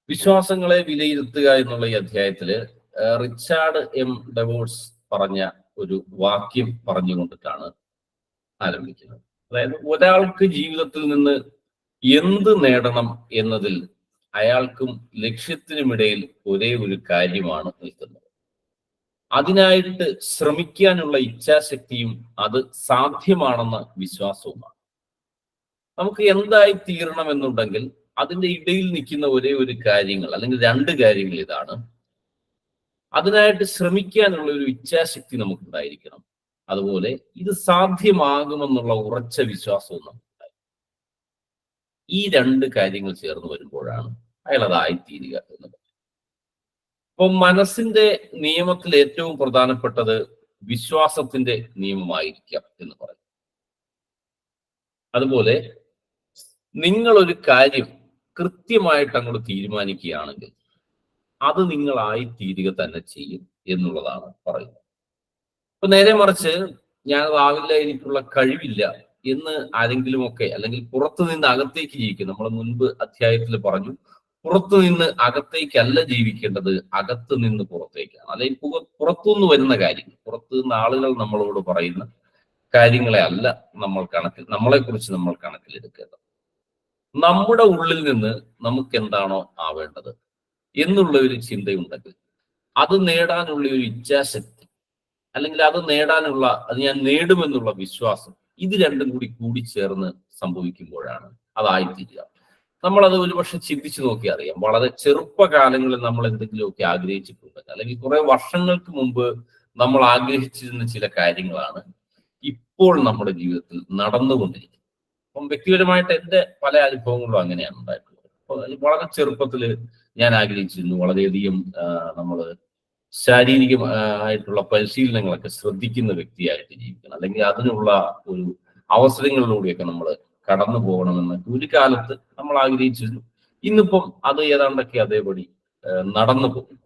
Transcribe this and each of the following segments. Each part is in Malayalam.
വിശ്വാസങ്ങളെ വിലയിരുത്തുക എന്നുള്ള ഈ അധ്യായത്തില് റിച്ചാർഡ് എം ഡെവോഴ്സ് പറഞ്ഞ ഒരു വാക്യം പറഞ്ഞുകൊണ്ടിട്ടാണ് ആരംഭിക്കുന്നത്. അതായത് ഒരാൾക്ക് ജീവിതത്തിൽ നിന്ന് എന്ത് നേടണം എന്നതിൽ അയാൾക്കും ലക്ഷ്യത്തിനുമിടയിൽ ഒരേ ഒരു കാര്യമാണ് നിൽക്കുന്നത്. അതിനായിട്ട് ശ്രമിക്കാനുള്ള ഇച്ഛാശക്തിയും അത് സാധ്യമാണെന്ന വിശ്വാസവുമാണ്. നമുക്ക് എന്തായി തീരണം എന്നുണ്ടെങ്കിൽ അതിന്റെ ഇടയിൽ നിൽക്കുന്ന ഒരേ ഒരു കാര്യങ്ങൾ അല്ലെങ്കിൽ രണ്ട് കാര്യങ്ങൾ ഇതാണ്. അതിനായിട്ട് ശ്രമിക്കാനുള്ള ഒരു ഇച്ഛാശക്തി നമുക്കുണ്ടായിരിക്കണം. അതുപോലെ ഇത് സാധ്യമാകുമെന്നുള്ള ഉറച്ച വിശ്വാസവും നമുക്കുണ്ടായി. ഈ രണ്ട് കാര്യങ്ങൾ ചേർന്ന് വരുമ്പോഴാണ് അയാൾ അതായിത്തീരുക എന്നത്. അപ്പൊ മനസ്സിന്റെ നിയമത്തിൽ ഏറ്റവും പ്രധാനപ്പെട്ടത് വിശ്വാസത്തിന്റെ നിയമമായിരിക്കാം എന്ന് പറയും. അതുപോലെ നിങ്ങൾ ഒരു കാര്യം കൃത്യമായിട്ട് അങ്ങോട്ട് തീരുമാനിക്കുകയാണെങ്കിൽ അത് നിങ്ങളായിത്തീരുക തന്നെ ചെയ്യും എന്നുള്ളതാണ് പറയുന്നത്. അപ്പൊ നേരെ മറിച്ച് ഞാനതാവില്ല, എനിക്കുള്ള കഴിവില്ല എന്ന് ആരെങ്കിലുമൊക്കെ, അല്ലെങ്കിൽ പുറത്തു നിന്ന് അകത്തേക്ക് ജീവിക്കും. നമ്മൾ മുൻപ് അധ്യായത്തിൽ പറഞ്ഞു, പുറത്തു നിന്ന് അകത്തേക്കല്ല ജീവിക്കേണ്ടത്, അകത്ത് നിന്ന് പുറത്തേക്കാണ്. അല്ലെങ്കിൽ പുറത്തുനിന്ന് വരുന്ന കാര്യങ്ങൾ, പുറത്തു നിന്ന് ആളുകൾ നമ്മളോട് പറയുന്ന കാര്യങ്ങളെ അല്ല നമ്മളെ കുറിച്ച് നമ്മൾ കണക്കിലെടുക്കേണ്ടത്. നമ്മുടെ ഉള്ളിൽ നിന്ന് നമുക്ക് എന്താണോ ആവേണ്ടത് എന്നുള്ള ഒരു ചിന്തയുണ്ടെങ്കിൽ അത് നേടാനുള്ള ഒരു ഇച്ഛാശക്തി, അല്ലെങ്കിൽ അത് നേടാനുള്ള, അത് ഞാൻ നേടുമെന്നുള്ള വിശ്വാസം, ഇത് രണ്ടും കൂടി ചേർന്ന് സംഭവിക്കുമ്പോഴാണ് അതായിത്തീരുക. നമ്മളത് ഒരുപക്ഷെ ചിന്തിച്ചു നോക്കി അറിയാം. വളരെ ചെറുപ്പകാലങ്ങളിൽ നമ്മൾ എന്തെങ്കിലുമൊക്കെ ആഗ്രഹിച്ചിട്ടുണ്ട്, അല്ലെങ്കിൽ കുറെ വർഷങ്ങൾക്ക് മുമ്പ് നമ്മൾ ആഗ്രഹിച്ചിരുന്ന ചില കാര്യങ്ങളാണ് ഇപ്പോൾ നമ്മുടെ ജീവിതത്തിൽ നടന്നുകൊണ്ടിരിക്കുന്നത്. അപ്പം വ്യക്തിപരമായിട്ട് എൻ്റെ പല അനുഭവങ്ങളും അങ്ങനെയാണ് ഉണ്ടായിട്ടുള്ളത്. അപ്പോൾ വളരെ ചെറുപ്പത്തിൽ ഞാൻ ആഗ്രഹിച്ചിരുന്നു വളരെയധികം നമ്മൾ ശാരീരികമായിട്ടുള്ള പരിശീലനങ്ങളൊക്കെ ശ്രദ്ധിക്കുന്ന വ്യക്തിയായിട്ട് ജീവിക്കണം, അല്ലെങ്കിൽ അതിനുള്ള ഒരു അവസരങ്ങളിലൂടെയൊക്കെ നമ്മൾ കടന്നു പോകണമെന്ന് ഒരു കാലത്ത് നമ്മൾ ആഗ്രഹിച്ചിരുന്നു. ഇന്നിപ്പം അത് ഏതാണ്ടൊക്കെ അതേപടി നടന്നു പോകും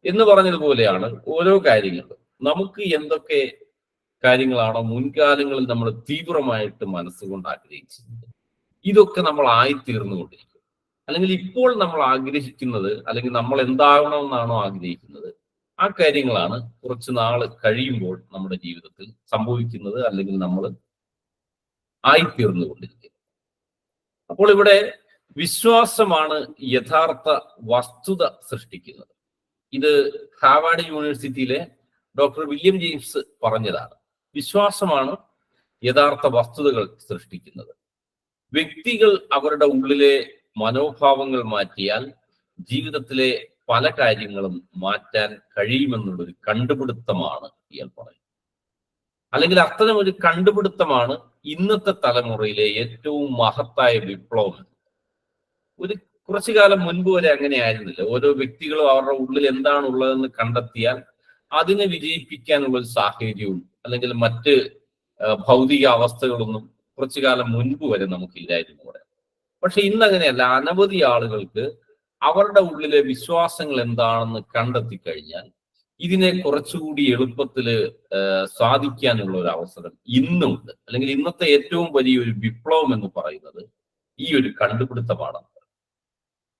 എന്ന് പറഞ്ഞതുപോലെയാണ് ഓരോ കാര്യങ്ങളും. നമുക്ക് എന്തൊക്കെ കാര്യങ്ങളാണോ മുൻകാലങ്ങളിൽ നമ്മൾ തീവ്രമായിട്ട് മനസ്സുകൊണ്ട് ആഗ്രഹിച്ചിരുന്നത്, ഇതൊക്കെ നമ്മൾ ആയിത്തീർന്നുകൊണ്ടിരിക്കും. അല്ലെങ്കിൽ ഇപ്പോൾ നമ്മൾ ആഗ്രഹിക്കുന്നത്, അല്ലെങ്കിൽ നമ്മൾ എന്താകണമെന്നാണോ ആഗ്രഹിക്കുന്നത്, ആ കാര്യങ്ങളാണ് കുറച്ച് നാള് കഴിയുമ്പോൾ നമ്മുടെ ജീവിതത്തിൽ സംഭവിക്കുന്നത്, അല്ലെങ്കിൽ നമ്മൾ ആയിത്തീർന്നുകൊണ്ടിരിക്കുന്നത്. അപ്പോൾ ഇവിടെ വിശ്വാസമാണ് യഥാർത്ഥ വസ്തുത സൃഷ്ടിക്കുന്നത്. ഇത് ഹാർവാർഡ് യൂണിവേഴ്സിറ്റിയിലെ ഡോക്ടർ വില്യം ജെയിംസ് പറഞ്ഞതാണ്. വിശ്വാസമാണ് യഥാർത്ഥ വസ്തുതകൾ സൃഷ്ടിക്കുന്നത്. വ്യക്തികൾ അവരുടെ ഉള്ളിലെ മനോഭാവങ്ങൾ മാറ്റിയാൽ ജീവിതത്തിലെ പല കാര്യങ്ങളും മാറ്റാൻ കഴിയുമെന്നുള്ളൊരു കണ്ടുപിടുത്തമാണ് ഇയാൾ പറയുന്നത്. അല്ലെങ്കിൽ അത്തരം ഒരു കണ്ടുപിടുത്തമാണ് ഇന്നത്തെ തലമുറയിലെ ഏറ്റവും മഹത്തായ വിപ്ലവം. കുറച്ചു കാലം മുൻപ് വരെ അങ്ങനെ ആയിരുന്നില്ല. ഓരോ വ്യക്തികളും അവരുടെ ഉള്ളിൽ എന്താണ് ഉള്ളതെന്ന് കണ്ടെത്തിയാൽ അതിനെ വിജയിപ്പിക്കാനുള്ള ഒരു സാഹചര്യവും, അല്ലെങ്കിൽ മറ്റ് ഭൗതിക അവസ്ഥകളൊന്നും കുറച്ചു കാലം മുൻപ് വരെ നമുക്കില്ലായിരുന്നു കൂടെ. പക്ഷെ ഇന്നങ്ങനെയല്ല. അനവധി ആളുകൾക്ക് അവരുടെ ഉള്ളിലെ വിശ്വാസങ്ങൾ എന്താണെന്ന് കണ്ടെത്തി കഴിഞ്ഞാൽ ഇതിനെ കുറച്ചുകൂടി എളുപ്പത്തിൽ സാധിക്കാനുള്ള ഒരു അവസരം ഇന്നുണ്ട്. അല്ലെങ്കിൽ ഇന്നത്തെ ഏറ്റവും വലിയൊരു വിപ്ലവം എന്ന് പറയുന്നത് ഈ ഒരു കണ്ടുപിടുത്തമാണ്.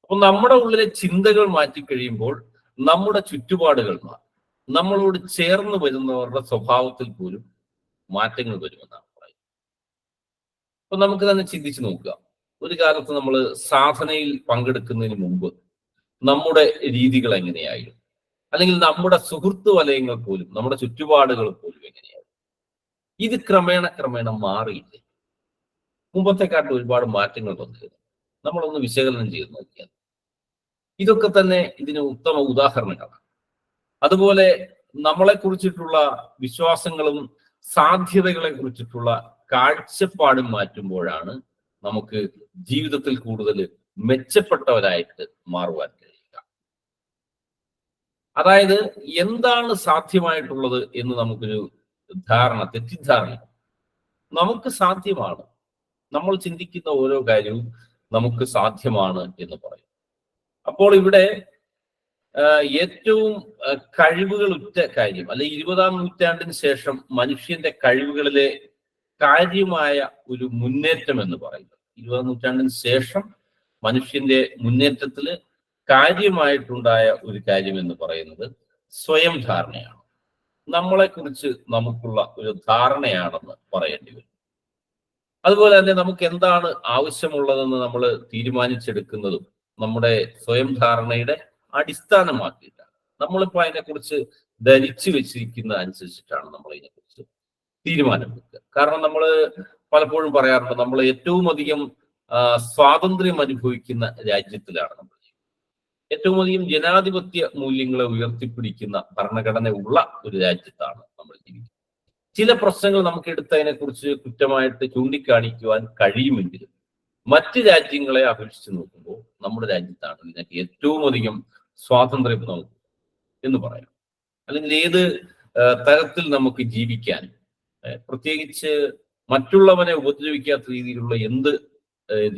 അപ്പൊ നമ്മുടെ ഉള്ളിലെ ചിന്തകൾ മാറ്റിക്കഴിയുമ്പോൾ നമ്മുടെ ചുറ്റുപാടുകൾ മാറും. നമ്മളോട് ചേർന്ന് വരുന്നവരുടെ സ്വഭാവത്തിൽ പോലും മാറ്റങ്ങൾ വരുമെന്നാണ് പറയുന്നത്. അപ്പൊ നമുക്ക് തന്നെ ചിന്തിച്ചു നോക്കുക. ഒരു കാലത്ത് നമ്മൾ സാധനയിൽ പങ്കെടുക്കുന്നതിന് മുമ്പ് നമ്മുടെ രീതികൾ എങ്ങനെയായിരുന്നു, അല്ലെങ്കിൽ നമ്മുടെ സുഹൃത്ത് വലയങ്ങൾ പോലും, നമ്മുടെ ചുറ്റുപാടുകൾ പോലും എങ്ങനെയായിരുന്നു. ഇത് ക്രമേണ മാറിയില്ലേ? മുമ്പത്തെക്കാട്ട് ഒരുപാട് മാറ്റങ്ങൾ വന്നിരുന്നു. നമ്മളൊന്ന് വിശകലനം ചെയ്ത് നോക്കിയാൽ ഇതൊക്കെ തന്നെ ഇതിന് ഉത്തമ ഉദാഹരണങ്ങളാണ്. അതുപോലെ നമ്മളെ കുറിച്ചിട്ടുള്ള വിശ്വാസങ്ങളും സാധ്യതകളെ കുറിച്ചിട്ടുള്ള കാഴ്ചപ്പാടും മാറ്റുമ്പോഴാണ് നമുക്ക് ജീവിതത്തിൽ കൂടുതൽ മെച്ചപ്പെട്ടവരായിട്ട് മാറുവാൻ കഴിയുക. അതായത് എന്താണ് സാധ്യമായിട്ടുള്ളത് എന്ന് നമുക്കൊരു തെറ്റിദ്ധാരണ. നമുക്ക് സാധ്യമാണ്. നമ്മൾ ചിന്തിക്കുന്ന ഓരോ കാര്യവും നമുക്ക് സാധ്യമാണ് എന്ന് പറയും. അപ്പോൾ ഇവിടെ ഏറ്റവും കഴിവുകൾ ഉറ്റ കാര്യം, അല്ലെ 20-ാം നൂറ്റാണ്ടിന് ശേഷം മനുഷ്യന്റെ കഴിവുകളിലെ കാര്യമായ ഒരു മുന്നേറ്റം എന്ന് പറയുന്നത്, 20-ാം നൂറ്റാണ്ടിന് ശേഷം മനുഷ്യന്റെ മുന്നേറ്റത്തില് കാര്യമായിട്ടുണ്ടായ ഒരു കാര്യം എന്ന് പറയുന്നത് സ്വയം ധാരണയാണ്. നമ്മളെക്കുറിച്ച് നമുക്കുള്ള ഒരു ധാരണയാണെന്ന് പറയേണ്ടി വരും. അതുപോലെ തന്നെ നമുക്ക് എന്താണ് ആവശ്യമുള്ളതെന്ന് നമ്മൾ തീരുമാനിച്ചെടുക്കുന്നതും നമ്മുടെ സ്വയം ധാരണയുടെ അടിസ്ഥാനമാക്കിയിട്ടാണ്. നമ്മളിപ്പോ അതിനെക്കുറിച്ച് ധരിച്ചു വെച്ചിരിക്കുന്ന അനുസരിച്ചിട്ടാണ് നമ്മൾ ഇതിനെക്കുറിച്ച് തീരുമാനമെടുക്കുക. കാരണം നമ്മൾ പലപ്പോഴും പറയാറുണ്ട്, നമ്മൾ ഏറ്റവും അധികം സ്വാതന്ത്ര്യം അനുഭവിക്കുന്ന രാജ്യത്തിലാണ് നമ്മൾ. ഏറ്റവും അധികം ജനാധിപത്യ മൂല്യങ്ങളെ ഉയർത്തിപ്പിടിക്കുന്ന ഭരണഘടന ഉള്ള ഒരു രാജ്യത്താണ് നമ്മൾ ജീവിക്കുന്നത്. ചില പ്രശ്നങ്ങൾ നമുക്ക് എടുത്തതിനെ കുറിച്ച് കുറ്റമായിട്ട് ചൂണ്ടിക്കാണിക്കുവാൻ കഴിയുമെങ്കിലും മറ്റ് രാജ്യങ്ങളെ അപേക്ഷിച്ച് നോക്കുമ്പോൾ നമ്മുടെ രാജ്യത്താണ് ഇതിനൊക്കെ ഏറ്റവും അധികം സ്വാതന്ത്ര്യം നമുക്ക് എന്ന് പറയാം. അല്ലെങ്കിൽ ഏത് തരത്തിൽ നമുക്ക് ജീവിക്കാനും, പ്രത്യേകിച്ച് മറ്റുള്ളവനെ ഉപദ്രവിക്കാത്ത രീതിയിലുള്ള എന്ത്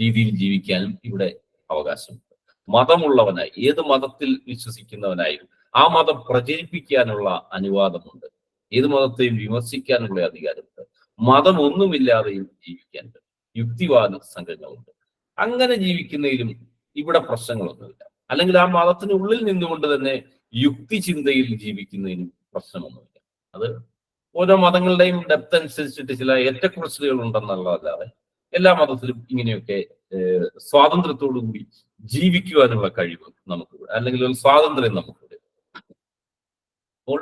രീതിയിൽ ജീവിക്കാനും ഇവിടെ അവകാശമുണ്ട്. മതമുള്ളവനായി, ഏത് മതത്തിൽ വിശ്വസിക്കുന്നവനായും ആ മതം പ്രചരിപ്പിക്കാനുള്ള അനുവാദമുണ്ട്. ഏത് മതത്തെയും വിമർശിക്കാനുള്ള അധികാരമുണ്ട്. മതമൊന്നുമില്ലാതെയും ജീവിക്കാൻ പറ്റും. യുക്തിവാദ സംഘങ്ങളുണ്ട്. അങ്ങനെ ജീവിക്കുന്നതിലും ഇവിടെ പ്രശ്നങ്ങളൊന്നുമില്ല. അല്ലെങ്കിൽ ആ മതത്തിനുള്ളിൽ നിന്നുകൊണ്ട് തന്നെ യുക്തി ചിന്തയിൽ ജീവിക്കുന്നതിനും പ്രശ്നമൊന്നുമില്ല. അത് ഓരോ മതങ്ങളുടെയും ഡെപ്ത് അനുസരിച്ചിട്ട് ചില ഏറ്റക്കുറച്ചിലുകൾ ഉണ്ടെന്നുള്ളതല്ലാതെ എല്ലാ മതത്തിലും ഇങ്ങനെയൊക്കെ സ്വാതന്ത്ര്യത്തോടു കൂടി ജീവിക്കുവാനുള്ള കഴിവ് നമുക്ക്, അല്ലെങ്കിൽ ഒരു സ്വാതന്ത്ര്യം നമുക്കുണ്ട്. അപ്പോൾ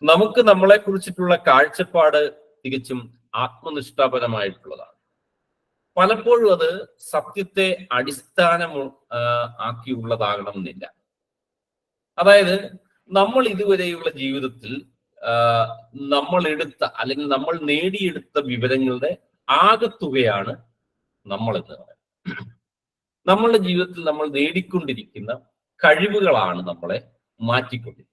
നമുക്ക് നമ്മളെ കുറിച്ചിട്ടുള്ള കാഴ്ചപ്പാട് തികച്ചും ആത്മനിഷ്ഠാപരമായിട്ടുള്ളതാണ്. പലപ്പോഴും അത് സത്യത്തെ അടിസ്ഥാനം ആക്കിയുള്ളതാകണമെന്നില്ല. അതായത് നമ്മൾ ഇതുവരെയുള്ള ജീവിതത്തിൽ നമ്മൾ എടുത്ത അല്ലെങ്കിൽ നമ്മൾ നേടിയെടുത്ത വിവരങ്ങളുടെ ആകത്തുകയാണ് നമ്മൾ എന്ന് പറയുന്നത്. നമ്മളുടെ ജീവിതത്തിൽ നമ്മൾ നേടിക്കൊണ്ടിരിക്കുന്ന കഴിവുകളാണ് നമ്മളെ മാറ്റിക്കൊണ്ടിരിക്കുന്നത്.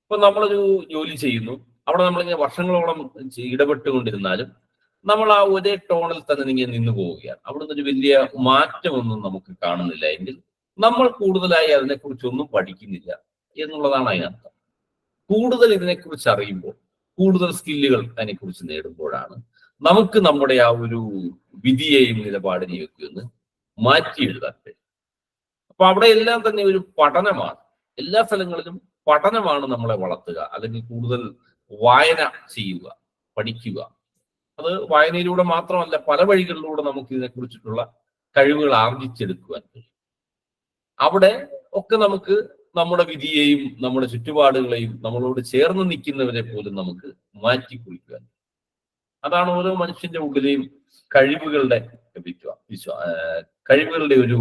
ഇപ്പൊ നമ്മളൊരു ജോലി ചെയ്യുന്നു, അവിടെ നമ്മളിങ്ങനെ വർഷങ്ങളോളം ഇടപെട്ടുകൊണ്ടിരുന്നാലും നമ്മൾ ആ ഒരേ ടോണിൽ തന്നെ ഇങ്ങനെ നിന്നു പോവുകയാണ്. അവിടെ നിന്നൊരു വലിയ മാറ്റമൊന്നും നമുക്ക് കാണുന്നില്ല എങ്കിൽ നമ്മൾ കൂടുതലായി അതിനെക്കുറിച്ചൊന്നും പഠിക്കുന്നില്ല എന്നുള്ളതാണ് അതിനർത്ഥം. കൂടുതൽ ഇതിനെക്കുറിച്ച് അറിയുമ്പോൾ, കൂടുതൽ സ്കില്ലുകൾ അതിനെക്കുറിച്ച് നേടുമ്പോഴാണ് നമുക്ക് നമ്മുടെ ആ ഒരു വിധിയെയും നിലപാടിനെയും ഒക്കെ ഒന്ന് മാറ്റി എഴുതാൻ കഴിയും. അപ്പൊ അവിടെ എല്ലാം തന്നെ ഒരു പഠനമാണ്. എല്ലാ സ്ഥലങ്ങളിലും പഠനമാണ് നമ്മളെ വളർത്തുക, അല്ലെങ്കിൽ കൂടുതൽ വായന ചെയ്യുക, പഠിക്കുക. അത് വായനയിലൂടെ മാത്രമല്ല, പല വഴികളിലൂടെ നമുക്ക് ഇതിനെക്കുറിച്ചിട്ടുള്ള കഴിവുകൾ ആർജിച്ചെടുക്കുവാൻ കഴിയും. അവിടെ ഒക്കെ നമുക്ക് നമ്മുടെ വിധിയെയും നമ്മുടെ ചുറ്റുപാടുകളെയും നമ്മളോട് ചേർന്ന് നിൽക്കുന്നവരെ പോലും നമുക്ക് മാറ്റി കുറിക്കുവാൻ. അതാണ് ഓരോ മനുഷ്യന്റെ ഉള്ളിലെയും കഴിവുകളുടെ കഴിവുകളുടെ ഒരു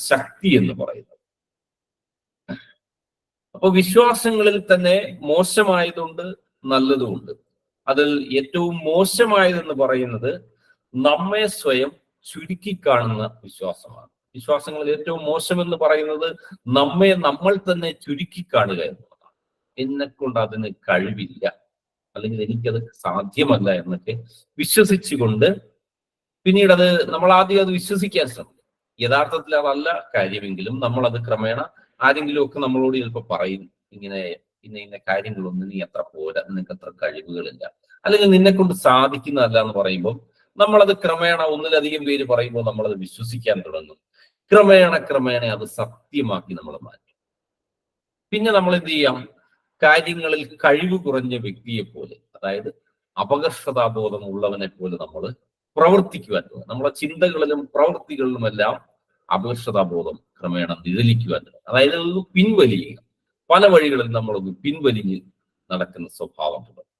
ശക്തി എന്ന് പറയുന്നത്. അപ്പൊ വിശ്വാസങ്ങളിൽ തന്നെ മോശമായതുണ്ട്, നല്ലതുമുണ്ട്. അതിൽ ഏറ്റവും മോശമായതെന്ന് പറയുന്നത് നമ്മെ സ്വയം ചുരുക്കി കാണുന്ന വിശ്വാസമാണ്. വിശ്വാസങ്ങളിൽ ഏറ്റവും മോശമെന്ന് പറയുന്നത് നമ്മൾ തന്നെ ചുരുക്കി കാണുക എന്നുള്ളതാണ്. എന്നെക്കൊണ്ട് അതിന് കഴിവില്ല, അല്ലെങ്കിൽ എനിക്കത് സാധ്യമല്ല എന്നൊക്കെ വിശ്വസിച്ചുകൊണ്ട് പിന്നീട് നമ്മൾ ആദ്യം അത് വിശ്വസിക്കാൻ ശ്രമിക്കും. യഥാർത്ഥത്തിൽ അതല്ല കാര്യമെങ്കിലും നമ്മളത് ക്രമേണ ആരെങ്കിലും ഒക്കെ നമ്മളോട് ചിലപ്പോൾ പറയും, ഇന്ന ഇന്ന കാര്യങ്ങളൊന്നും നീ അത്ര പോരാ, നിനക്ക് അത്ര കഴിവുകളില്ല, അല്ലെങ്കിൽ നിന്നെ കൊണ്ട് സാധിക്കുന്നതല്ല എന്ന് പറയുമ്പോൾ നമ്മളത് ക്രമേണ ഒന്നിലധികം പേര് പറയുമ്പോൾ നമ്മളത് വിശ്വസിക്കാൻ തുടങ്ങും. ക്രമേണ അത് സത്യമാക്കി നമ്മൾ മാറ്റും. പിന്നെ നമ്മൾ എന്ത് ചെയ്യാം? കാര്യങ്ങളിൽ കഴിവ് കുറഞ്ഞ വ്യക്തിയെ പോലെ, അതായത് അപകർഷതാബോധം ഉള്ളവനെ പോലെ നമ്മൾ പ്രവർത്തിക്കുവാൻ തുടങ്ങും. നമ്മളെ ചിന്തകളിലും പ്രവൃത്തികളിലുമെല്ലാം അപകർഷതാബോധം ക്രമേണ നിഴലിക്കുവാൻ തുടങ്ങും. അതായത് അത് പിൻവലിയുക. പല വഴികളിൽ നമ്മളൊന്ന് പിൻവലിഞ്ഞ് നടക്കുന്ന സ്വഭാവം തുടങ്ങും.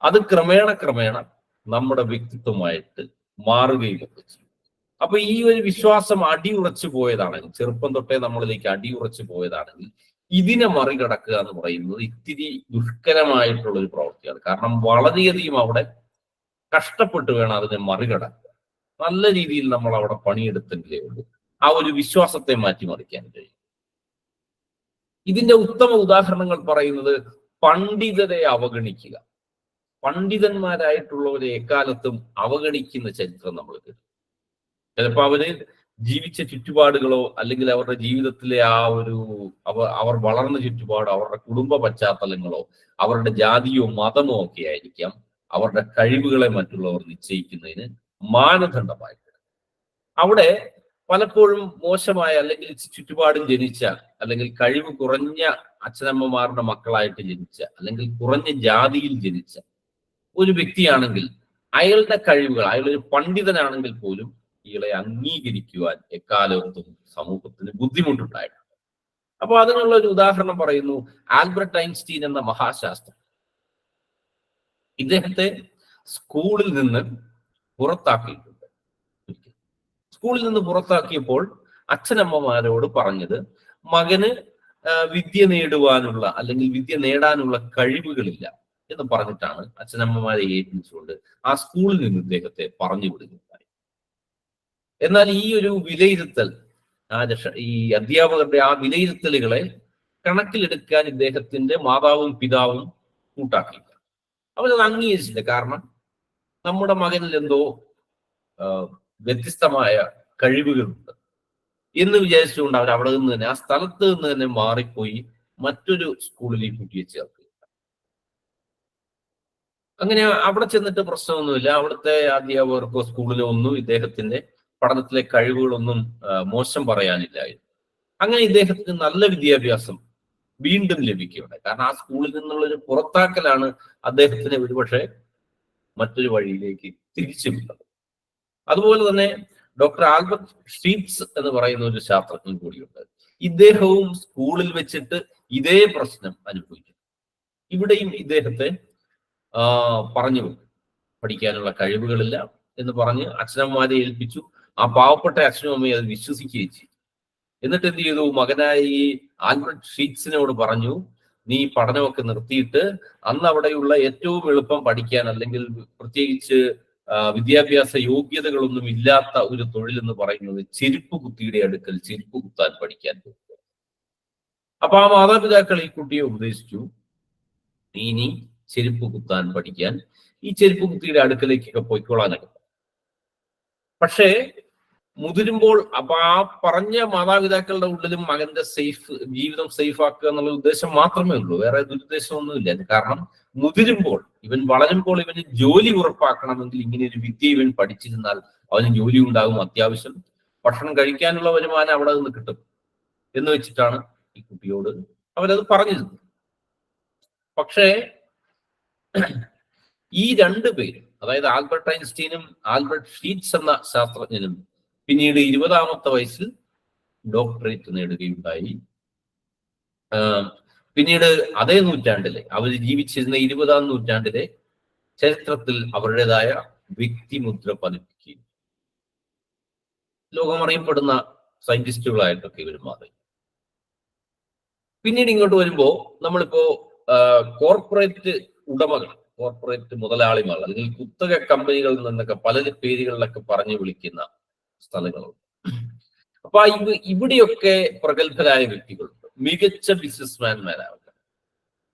അത് ക്രമേണ നമ്മുടെ വ്യക്തിത്വമായിട്ട് മാറുകയും ഒക്കെ ചെയ്യും. അപ്പൊ ഈ ഒരു വിശ്വാസം അടിയുറച്ചു പോയതാണെങ്കിൽ, ചെറുപ്പം തൊട്ടേ നമ്മളിലേക്ക് അടിയുറച്ചു പോയതാണെങ്കിൽ, ഇതിനെ മറികടക്കുക എന്ന് പറയുന്നത് ഇത്തിരി ദുഷ്കരമായിട്ടുള്ള ഒരു പ്രവൃത്തിയാണ്. കാരണം വളരെയധികം അവിടെ കഷ്ടപ്പെട്ട് വേണം അതിനെ മറികടക്കുക. നല്ല രീതിയിൽ നമ്മൾ അവിടെ പണിയെടുത്തെങ്കിലേ ഉള്ളൂ ആ ഒരു വിശ്വാസത്തെ മാറ്റിമറിക്കാൻ കഴിയും. ഇതിന്റെ ഉത്തമ ഉദാഹരണങ്ങൾ പറയുന്നത് പണ്ഡിതരെ അവഗണിക്കുക. പണ്ഡിതന്മാരായിട്ടുള്ളവരെ എക്കാലത്തും അവഗണിക്കുന്ന ചരിത്രം നമ്മൾ കേട്ടു. ചിലപ്പോൾ അവര് ജീവിച്ച ചുറ്റുപാടുകളോ, അല്ലെങ്കിൽ അവരുടെ ജീവിതത്തിലെ ആ ഒരു അവർ വളർന്ന ചുറ്റുപാടോ, അവരുടെ കുടുംബ പശ്ചാത്തലങ്ങളോ, അവരുടെ ജാതിയോ മതമോ ഒക്കെ ആയിരിക്കാം അവരുടെ കഴിവുകളെ മറ്റുള്ളവർ നിശ്ചയിക്കുന്നതിന് മാനദണ്ഡമായിട്ട്. അവിടെ പലപ്പോഴും മോശമായ അല്ലെങ്കിൽ ചുറ്റുപാടും ജനിച്ച അല്ലെങ്കിൽ കഴിവ് കുറഞ്ഞ അച്ഛനമ്മമാരുടെ മക്കളായിട്ട് ജനിച്ച അല്ലെങ്കിൽ കുറഞ്ഞ ജാതിയിൽ ജനിച്ച ഒരു വ്യക്തിയാണെങ്കിൽ അയാളുടെ കഴിവുകൾ, അയാളൊരു പണ്ഡിതനാണെങ്കിൽ പോലും ഇയാളെ അംഗീകരിക്കുവാൻ എക്കാലത്തും സമൂഹത്തിന് ബുദ്ധിമുട്ടുണ്ടായിട്ടുണ്ട്. അപ്പൊ അതിനുള്ള ഒരു ഉദാഹരണം പറയുന്നു. ആൽബർട്ട് ഐൻസ്റ്റീൻ എന്ന മഹാശാസ്ത്രജ്ഞൻ, ഇദ്ദേഹത്തെ സ്കൂളിൽ നിന്ന് പുറത്താക്കിയിട്ടുണ്ട്. സ്കൂളിൽ നിന്ന് പുറത്താക്കിയപ്പോൾ അച്ഛനമ്മമാരോട് പറഞ്ഞത്, മകന് വിദ്യ നേടുവാനുള്ള അല്ലെങ്കിൽ വിദ്യ നേടാനുള്ള കഴിവുകളില്ല എന്ന് പറഞ്ഞിട്ടാണ് അച്ഛനമ്മമാരെ ഏൽപ്പിച്ചുകൊണ്ട് ആ സ്കൂളിൽ നിന്ന് ഇദ്ദേഹത്തെ പറഞ്ഞു വിടുകയുണ്ടായി. എന്നാൽ ഈ ഒരു വിലയിരുത്തൽ, ഈ അധ്യാപകരുടെ ആ വിലയിരുത്തലുകളെ കണക്കിലെടുക്കാൻ ഇദ്ദേഹത്തിന്റെ മാതാവും പിതാവും കൂട്ടാക്കിയില്ല. അവരത് അംഗീകരിച്ചില്ല. കാരണം നമ്മുടെ മകനിൽ എന്തോ വ്യത്യസ്തമായ കഴിവുകളുണ്ട് എന്ന് വിചാരിച്ചുകൊണ്ട് അവർ അവിടെ നിന്ന് തന്നെ, ആ സ്ഥലത്ത് നിന്ന് തന്നെ മാറിപ്പോയി മറ്റൊരു സ്കൂളിലേക്ക് കുട്ടിയെ ചേർക്കുക. അങ്ങനെ അവിടെ ചെന്നിട്ട് പ്രശ്നമൊന്നുമില്ല. അവിടുത്തെ അധ്യാപകർക്കോ സ്കൂളിലോ ഒന്നും ഇദ്ദേഹത്തിന്റെ പഠനത്തിലെ കഴിവുകളൊന്നും മോശം പറയാനില്ലായിരുന്നു. അങ്ങനെ ഇദ്ദേഹത്തിന് നല്ല വിദ്യാഭ്യാസം വീണ്ടും ലഭിക്കുകയുണ്ടായി. കാരണം ആ സ്കൂളിൽ നിന്നുള്ള ഒരു പുറത്താക്കലാണ് അദ്ദേഹത്തിന് ഒരുപക്ഷെ മറ്റൊരു വഴിയിലേക്ക് തിരിച്ചുവിട്ടത്. അതുപോലെ തന്നെ ഡോക്ടർ ആൽബർട്ട് ഷീറ്റ്സ് എന്ന് പറയുന്ന ഒരു ശാസ്ത്രജ്ഞൻ കൂടിയുണ്ട്. ഇദ്ദേഹവും സ്കൂളിൽ വെച്ചിട്ട് ഇതേ പ്രശ്നം അനുഭവിച്ചു. ഇവിടെയും ഇദ്ദേഹത്തെ പറഞ്ഞു പഠിക്കാനുള്ള കഴിവുകളില്ല എന്ന് പറഞ്ഞ് അച്ഛനമ്മമാരെ ഏൽപ്പിച്ചു. ആ പാവപ്പെട്ട അച്ഛനും അമ്മയും അത് വിശ്വസിക്കുകയും ചെയ്തു. എന്നിട്ട് എന്ത് ചെയ്തു? മകനായ ഈ ആൽബർട്ട് ഷീറ്റ്സിനോട് പറഞ്ഞു, നീ പഠനമൊക്കെ നിർത്തിയിട്ട് അന്ന് അവിടെയുള്ള ഏറ്റവും എളുപ്പം പഠിക്കാൻ, അല്ലെങ്കിൽ പ്രത്യേകിച്ച് വിദ്യാഭ്യാസ യോഗ്യതകളൊന്നും ഇല്ലാത്ത ഒരു തൊഴിൽ എന്ന് പറയുന്നത് ചെരുപ്പ് കുത്തിയുടെ അടുക്കൽ ചെരുപ്പ് കുത്താൻ പഠിക്കാൻ പോകുക. അപ്പൊ ആ മാതാപിതാക്കൾ ഈ കുട്ടിയെ ഉപദേശിച്ചു, നീ ഇനി ചെരുപ്പ് കുത്താൻ പഠിക്കാൻ ഈ ചെരുപ്പ് കുത്തിയുടെ അടുക്കലേക്കൊക്കെ പോയിക്കോളാനൊക്കെ. പക്ഷേ മുതിരുമ്പോൾ അപ്പൊ ആ പറഞ്ഞ മാതാപിതാക്കളുടെ ഉള്ളിലും മകന്റെ ജീവിതം സേഫ് ആക്കുക എന്നുള്ള ഉദ്ദേശം മാത്രമേ ഉള്ളൂ, വേറെ ദുരുദ്ദേശമൊന്നുമില്ല. കാരണം മുതിരുമ്പോൾ, ഇവൻ വളരുമ്പോൾ ഇവന് ജോലി ഉറപ്പാക്കണമെങ്കിൽ ഇങ്ങനെ ഒരു വിദ്യ ഇവൻ പഠിച്ചിരുന്നാൽ അവന് ജോലി ഉണ്ടാകും, അത്യാവശ്യം ഭക്ഷണം കഴിക്കാനുള്ള വരുമാനം അവിടെ നിന്ന് കിട്ടും എന്ന് വെച്ചിട്ടാണ് ഈ കുട്ടിയോട് അവരത് പറഞ്ഞിരുന്നത്. പക്ഷേ ഈ രണ്ടു പേരും, അതായത് ആൽബർട്ട് ഐൻസ്റ്റീനും ആൽബർട്ട് ഷീറ്റ്സ് എന്ന ശാസ്ത്രജ്ഞനും പിന്നീട് 20-ാമത്തെ വയസ്സിൽ ഡോക്ടറേറ്റ് നേടുകയുണ്ടായി. പിന്നീട് അതേ നൂറ്റാണ്ടിലെ, അവർ ജീവിച്ചിരുന്ന 20-ാം നൂറ്റാണ്ടിലെ ചരിത്രത്തിൽ അവരുടേതായ വ്യക്തിമുദ്ര പതിപ്പിക്കുകയും ലോകമറിയപ്പെടുന്ന സയന്റിസ്റ്റുകളായിട്ടൊക്കെ ഇവർ മാറി. പിന്നീട് ഇങ്ങോട്ട് വരുമ്പോ നമ്മളിപ്പോ കോർപ്പറേറ്റ് ഉടമകൾ, കോർപ്പറേറ്റ് മുതലാളിമാർ അല്ലെങ്കിൽ കുത്തക കമ്പനികളിൽ നിന്നൊക്കെ പല പേരുകളിലൊക്കെ പറഞ്ഞു വിളിക്കുന്ന സ്ഥലങ്ങളുണ്ട്. അപ്പൊ ഇവിടെയൊക്കെ പ്രഗത്ഭരായ വ്യക്തികളുണ്ട്, മികച്ച ബിസിനസ്മാൻമാരാവുക,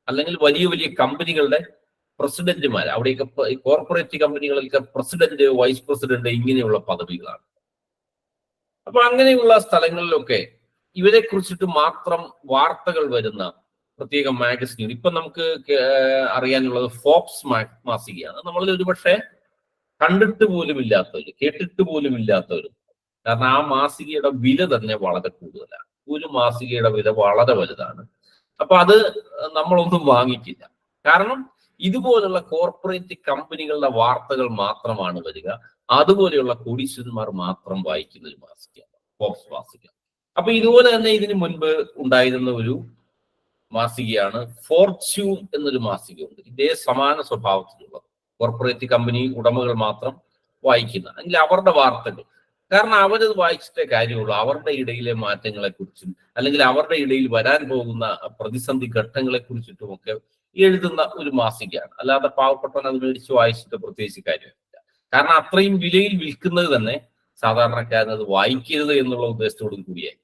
അല്ലെങ്കിൽ വലിയ വലിയ കമ്പനികളുടെ പ്രസിഡന്റുമാർ. അവിടെയൊക്കെ കോർപ്പറേറ്റ് കമ്പനികളിലൊക്കെ പ്രസിഡന്റ്, വൈസ് പ്രസിഡന്റ് ഇങ്ങനെയുള്ള പദവികളാണ്. അപ്പൊ അങ്ങനെയുള്ള സ്ഥലങ്ങളിലൊക്കെ ഇവരെ കുറിച്ചിട്ട് മാത്രം വാർത്തകൾ വരുന്ന പ്രത്യേക മാഗസിൻ, ഇപ്പൊ നമുക്ക് അറിയാനുള്ളത് ഫോബ്സ് മാസികയാണ്. നമ്മളിൽ ഒരുപക്ഷെ കണ്ടിട്ട് പോലും ഇല്ലാത്തവര്, കേട്ടിട്ട് പോലും ഇല്ലാത്തവര്. കാരണം ആ മാസികയുടെ വില തന്നെ വളരെ കൂടുതലാണ്. ഒരു മാസികയുടെ വില വളരെ വലുതാണ്. അപ്പൊ അത് നമ്മളൊന്നും വാങ്ങിക്കില്ല. കാരണം ഇതുപോലുള്ള കോർപ്പറേറ്റ് കമ്പനികളുടെ വാർത്തകൾ മാത്രമാണ് വരിക. അതുപോലെയുള്ള കോടീശ്വരന്മാർ മാത്രം വായിക്കുന്ന ഒരു മാസികയാണ് ഫോബ്സ് മാസിക. അപ്പൊ ഇതുപോലെ തന്നെ ഇതിനു മുൻപ് ഉണ്ടായിരുന്ന ഒരു മാസികയാണ് ഫോർച്യൂൺ എന്നൊരു മാസികയുണ്ട്. ഇതേ സമാന സ്വഭാവത്തിലുള്ള കോർപ്പറേറ്റ് കമ്പനി ഉടമകൾ മാത്രം വായിക്കുന്ന, അല്ലെങ്കിൽ അവരുടെ വാർത്തകൾ. കാരണം അവരത് വായിച്ചിട്ടേ കാര്യമുള്ളൂ. അവരുടെ ഇടയിലെ മാറ്റങ്ങളെ കുറിച്ചും അല്ലെങ്കിൽ അവരുടെ ഇടയിൽ വരാൻ പോകുന്ന പ്രതിസന്ധി ഘട്ടങ്ങളെ കുറിച്ചിട്ടുമൊക്കെ എഴുതുന്ന ഒരു മാസികയാണ്. അല്ലാതെ പാവപ്പെട്ടവൻ അത് മേടിച്ച് വായിച്ചിട്ട് പ്രത്യേകിച്ച് കാര്യമില്ല. കാരണം അത്രയും വിലയിൽ വിൽക്കുന്നത് തന്നെ സാധാരണക്കാരൻ അത് വായിക്കരുത് എന്നുള്ള ഉദ്ദേശത്തോടും കൂടിയായി.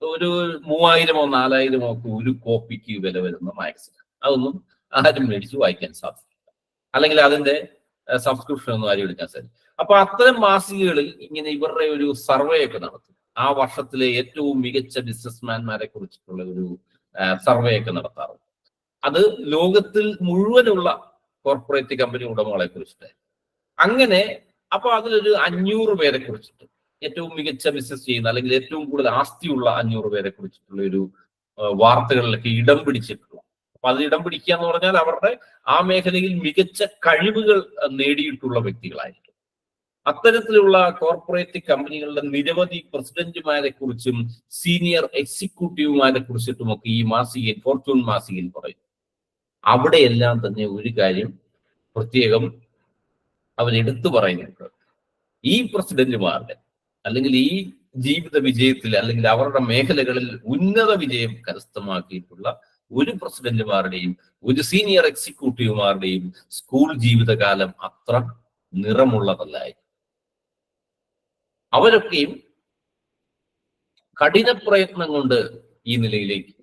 ഒരു 3000-ഓ 4000-ഓ ഒക്കെ ഒരു കോപ്പിക്ക് വില വരുന്ന മാഗസിൻ, അതൊന്നും ആരും മേടിച്ച് വായിക്കാൻ സാധിക്കില്ല. അല്ലെങ്കിൽ അതിന്റെ സബ്സ്ക്രിപ്ഷൻ ഒന്നും ആരും എടുക്കാൻ സാധിക്കും. അപ്പൊ അത്തരം മാസികകളിൽ ഇങ്ങനെ ഇവരുടെ ഒരു സർവേ ഒക്കെ നടത്തും. ആ വർഷത്തിലെ ഏറ്റവും മികച്ച ബിസിനസ്മാൻമാരെ കുറിച്ചിട്ടുള്ള ഒരു സർവേ ഒക്കെ നടത്താറുണ്ട്. അത് ലോകത്തിൽ മുഴുവനുള്ള കോർപ്പറേറ്റ് കമ്പനി ഉടമകളെ കുറിച്ചിട്ട്. അങ്ങനെ അപ്പൊ അതിലൊരു 500 പേരെ കുറിച്ചിട്ട് ഏറ്റവും മികച്ച ബിസിനസ് ചെയ്യുന്ന അല്ലെങ്കിൽ ഏറ്റവും കൂടുതൽ ആസ്തിയുള്ള 500 പേരെ കുറിച്ചിട്ടുള്ള ഒരു വാർത്തകളിലൊക്കെ ഇടം പിടിച്ചിട്ടുള്ള. അപ്പൊ അത് ഇടം പിടിക്കുക എന്ന് പറഞ്ഞാൽ അവരുടെ ആ മേഖലയിൽ മികച്ച കഴിവുകൾ നേടിയിട്ടുള്ള വ്യക്തികളായിരിക്കും. അത്തരത്തിലുള്ള കോർപ്പറേറ്റ് കമ്പനികളുടെ നിരവധി പ്രസിഡന്റുമാരെ കുറിച്ചും സീനിയർ എക്സിക്യൂട്ടീവുമാരെ കുറിച്ചിട്ടുമൊക്കെ ഈ മാസികയിൽ, ഫോർച്യൂൺ മാസികയിൽ പറയും. അവിടെയെല്ലാം തന്നെ ഒരു കാര്യം പ്രത്യേകം അവരെടുത്തു പറയുന്നുണ്ട്. ഈ പ്രസിഡന്റുമാരുടെ അല്ലെങ്കിൽ ഈ ജീവിത വിജയത്തിൽ അല്ലെങ്കിൽ അവരുടെ മേഖലകളിൽ ഉന്നത വിജയം കരസ്ഥമാക്കിയിട്ടുള്ള ഒരു പ്രസിഡന്റുമാരുടെയും ഒരു സീനിയർ എക്സിക്യൂട്ടീവുമാരുടെയും സ്കൂൾ ജീവിതകാലം അത്ര നിറമുള്ളതല്ലായിരുന്നു. അവരൊക്കെയും കഠിന പ്രയത്നം കൊണ്ട് ഈ നിലയിലേക്ക്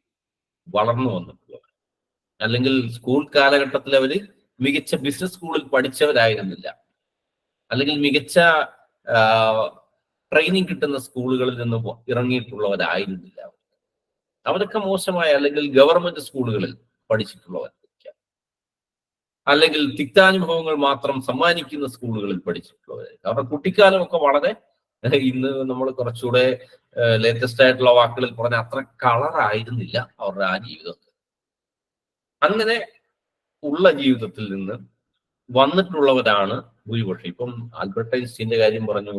വളർന്നു വന്നിട്ടുള്ളവർ. അല്ലെങ്കിൽ സ്കൂൾ കാലഘട്ടത്തിൽ അവര് മികച്ച ബിസിനസ് സ്കൂളിൽ പഠിച്ചവരായിരുന്നില്ല, അല്ലെങ്കിൽ മികച്ച ട്രെയിനിങ് കിട്ടുന്ന സ്കൂളുകളിൽ നിന്ന് ഇറങ്ങിയിട്ടുള്ളവരായിരുന്നില്ല. അവരൊക്കെ മോശമായ അല്ലെങ്കിൽ ഗവൺമെന്റ് സ്കൂളുകളിൽ പഠിച്ചിട്ടുള്ളവരായിരിക്കാം, അല്ലെങ്കിൽ തിക്താനുഭവങ്ങൾ മാത്രം സമ്മാനിക്കുന്ന സ്കൂളുകളിൽ പഠിച്ചിട്ടുള്ളവരായിരിക്കും. അവരുടെ കുട്ടിക്കാലമൊക്കെ വളരെ, ഇന്ന് നമ്മൾ കുറച്ചുകൂടെ ലേറ്റസ്റ്റ് ആയിട്ടുള്ള വാക്കുകളിൽ പറഞ്ഞ അത്ര കളറായിരുന്നില്ല അവരുടെ ആ ജീവിതത്തിൽ. അങ്ങനെ ഉള്ള ജീവിതത്തിൽ നിന്ന് വന്നിട്ടുള്ളവരാണ് ഭൂരിപക്ഷം. ഇപ്പം ആൽബർട്ട് ഐൻസ്റ്റീന്റെ കാര്യം പറഞ്ഞു,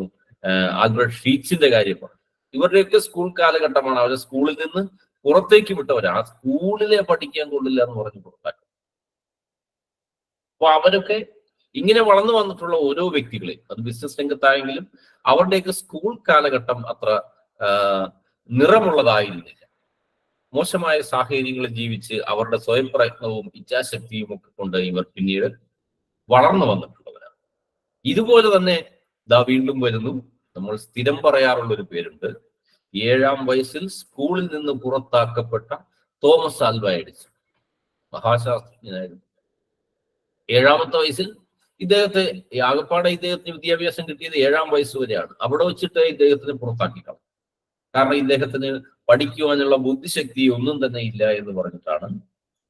ആൽബർട്ട് ഷീറ്റ്സിന്റെ കാര്യം പറഞ്ഞു. ഇവരുടെയൊക്കെ സ്കൂൾ കാലഘട്ടമാണ് അവരെ സ്കൂളിൽ നിന്ന് പുറത്തേക്ക് വിട്ടവരാ. ആ സ്കൂളിലെ പഠിക്കാൻ കൊള്ളില്ല എന്ന് പറഞ്ഞ് പുറത്താക്കും. അപ്പൊ അവരൊക്കെ ഇങ്ങനെ വളർന്നു വന്നിട്ടുള്ള ഓരോ വ്യക്തികളെ, അത് ബിസിനസ് രംഗത്തായെങ്കിലും അവരുടെയൊക്കെ സ്കൂൾ കാലഘട്ടം അത്ര നിറമുള്ളതായിരുന്നില്ല. മോശമായ സാഹചര്യങ്ങളിൽ ജീവിച്ച് അവരുടെ സ്വയം പ്രയത്നവും ഇച്ഛാശക്തിയും ഒക്കെ കൊണ്ട് ഇവർ പിന്നീട് വളർന്നു വന്നിട്ടുള്ളവരാണ്. ഇതുപോലെ തന്നെ വീണ്ടും വരുന്നു, നമ്മൾ സ്ഥിരം പറയാറുള്ള ഒരു പേരുണ്ട്. 7-ാം വയസ്സിൽ സ്കൂളിൽ നിന്ന് പുറത്താക്കപ്പെട്ട തോമസ് ആൽവ എഡിസൺ, മഹാശാസ്ത്രജ്ഞനായിരുന്നു. 7-ാമത്തെ വയസ്സിൽ ഇദ്ദേഹത്തെ, ആകപ്പാടെ ഇദ്ദേഹത്തിന് വിദ്യാഭ്യാസം കിട്ടിയത് 7-ാം വയസ്സ് വരെയാണ്. അവിടെ വെച്ചിട്ട് ഇദ്ദേഹത്തിന് പുറത്താക്കിക്കണം. കാരണം ഇദ്ദേഹത്തിന് പഠിക്കുവാനുള്ള ബുദ്ധിശക്തി ഒന്നും തന്നെ ഇല്ല എന്ന് പറഞ്ഞിട്ടാണ്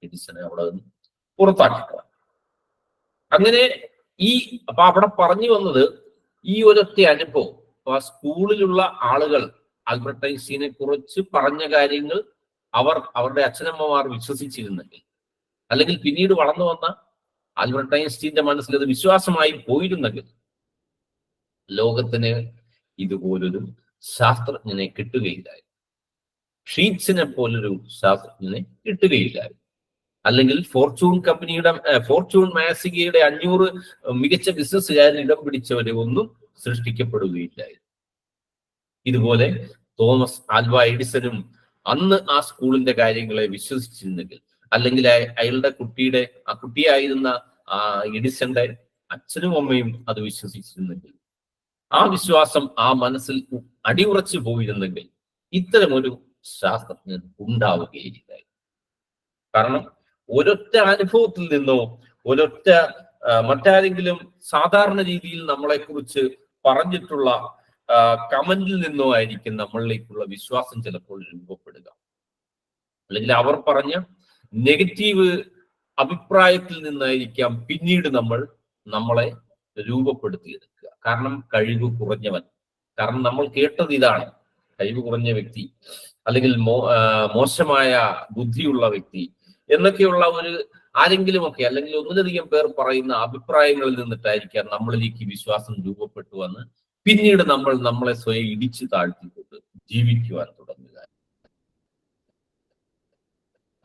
എഡിസനെ അവിടെ നിന്ന് പുറത്താക്കിയത്. അങ്ങനെ അപ്പൊ അവിടെ പറഞ്ഞു വന്നത് ഈ ഒരൊറ്റ അനുഭവം. അപ്പൊ ആ സ്കൂളിലുള്ള ആളുകൾ ആൽബർട്ട് ഐൻസ്റ്റീനെ കുറിച്ച് പറഞ്ഞ കാര്യങ്ങൾ അവരുടെ അച്ഛനമ്മമാർ വിശ്വസിച്ചിരുന്നെങ്കിൽ, അല്ലെങ്കിൽ പിന്നീട് വളർന്നു വന്ന ആൽബർട്ട് ഐൻസ്റ്റീന്റെ മനസ്സിൽ അത് വിശ്വാസമായി പോയിരുന്നെങ്കിൽ, ലോകത്തിന് ഇതുപോലൊരു ശാസ്ത്രജ്ഞനെ കിട്ടുകയില്ലായിരുന്നു. ഷീറ്റ്സിനെ പോലൊരു ശാസ്ത്രജ്ഞനെ കിട്ടുകയില്ലായിരുന്നു. അല്ലെങ്കിൽ ഫോർച്യൂൺ മാസികയുടെ 500 മികച്ച ബിസിനസ്സുകാരിൽ ഇടം പിടിച്ചവരെ ഒന്നും സൃഷ്ടിക്കപ്പെടുകയില്ലായിരുന്നു. ഇതുപോലെ തോമസ് ആൽവ എഡിസനും അന്ന് ആ സ്കൂളിന്റെ കാര്യങ്ങളെ വിശ്വസിച്ചിരുന്നെങ്കിൽ, അല്ലെങ്കിൽ അയാളുടെ കുട്ടിയായിരുന്ന എഡിസന്റെ അച്ഛനും അമ്മയും അത് വിശ്വസിച്ചിരുന്നെങ്കിൽ, ആ വിശ്വാസം ആ മനസ്സിൽ അടിയുറച്ചു പോയിരുന്നെങ്കിൽ ഇത്തരമൊരു ശാസ്ത്രജ്ഞൻ ഉണ്ടാവുകയില്ലായിരുന്നു. കാരണം ഒരൊറ്റ അനുഭവത്തിൽ നിന്നോ ഒരൊറ്റ മറ്റാരെങ്കിലും സാധാരണ രീതിയിൽ നമ്മളെ കുറിച്ച് പറഞ്ഞിട്ടുള്ള കമന്റിൽ നിന്നോ ആയിരിക്കും നമ്മളിലേക്കുള്ള വിശ്വാസം ചിലപ്പോൾ രൂപപ്പെടുക. അല്ലെങ്കിൽ അവർ പറഞ്ഞ നെഗറ്റീവ് അഭിപ്രായത്തിൽ നിന്നായിരിക്കാം പിന്നീട് നമ്മളെ രൂപപ്പെടുത്തിയെടുക്കുക. കാരണം കഴിവ് കുറഞ്ഞവൻ, കാരണം നമ്മൾ കേട്ടത് ഇതാണ്, കഴിവ് കുറഞ്ഞ വ്യക്തി, അല്ലെങ്കിൽ മോശമായ ബുദ്ധിയുള്ള വ്യക്തി എന്നൊക്കെയുള്ള ഒരു ആരെങ്കിലുമൊക്കെ, അല്ലെങ്കിൽ ഒന്നിലധികം പേർ പറയുന്ന അഭിപ്രായങ്ങളിൽ നിന്നിട്ടായിരിക്കാം നമ്മളിലേക്ക് വിശ്വാസം രൂപപ്പെട്ടു വന്ന് പിന്നീട് നമ്മളെ സ്വയം ഇടിച്ചു താഴ്ത്തിക്കൊണ്ട് ജീവിക്കുവാൻ തുടങ്ങുക.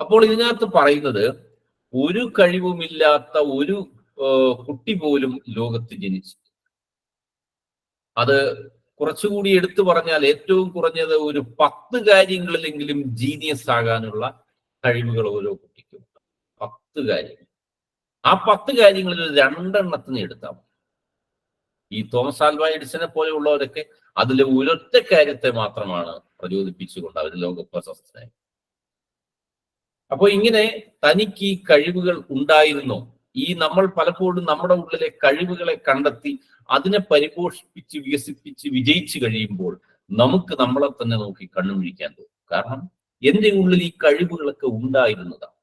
അപ്പോൾ ഇതിനകത്ത് പറയുന്നത്, ഒരു കഴിവുമില്ലാത്ത ഒരു കുട്ടി പോലും ലോകത്ത് ജനിച്ചു. അത് കുറച്ചുകൂടി എടുത്തു പറഞ്ഞാൽ ഏറ്റവും കുറഞ്ഞത് ഒരു 10 കാര്യങ്ങളിലെങ്കിലും ജീനിയസ് ആകാനുള്ള കഴിവുകൾ ഓരോ കുട്ടിക്കും. 10 കാര്യങ്ങൾ. ആ 10 കാര്യങ്ങളിൽ 2 എടുത്താൽ മതി. ഈ തോമസ് ആൽവ എഡിസനെ പോലെയുള്ളവരൊക്കെ അതിലെ ഒരൊറ്റ കാര്യത്തെ മാത്രമാണ് പ്രചോദിപ്പിച്ചുകൊണ്ട് അവർ ലോക പ്രശസ്തനായി. അപ്പോൾ ഇങ്ങനെ തനിക്ക് ഈ കഴിവുകൾ ഉണ്ടായിരുന്നോ? നമ്മൾ പലപ്പോഴും നമ്മുടെ ഉള്ളിലെ കഴിവുകളെ കണ്ടെത്തി അതിനെ പരിപോഷിപ്പിച്ച് വികസിപ്പിച്ച് വിജയിച്ചു കഴിയുമ്പോൾ നമുക്ക് നമ്മളെ തന്നെ നോക്കി കണ്ണുമിഴിക്കാൻ തോന്നും. കാരണം എന്റെ ഉള്ളിൽ ഈ കഴിവുകളൊക്കെ ഉണ്ടായിരുന്നതാണ്,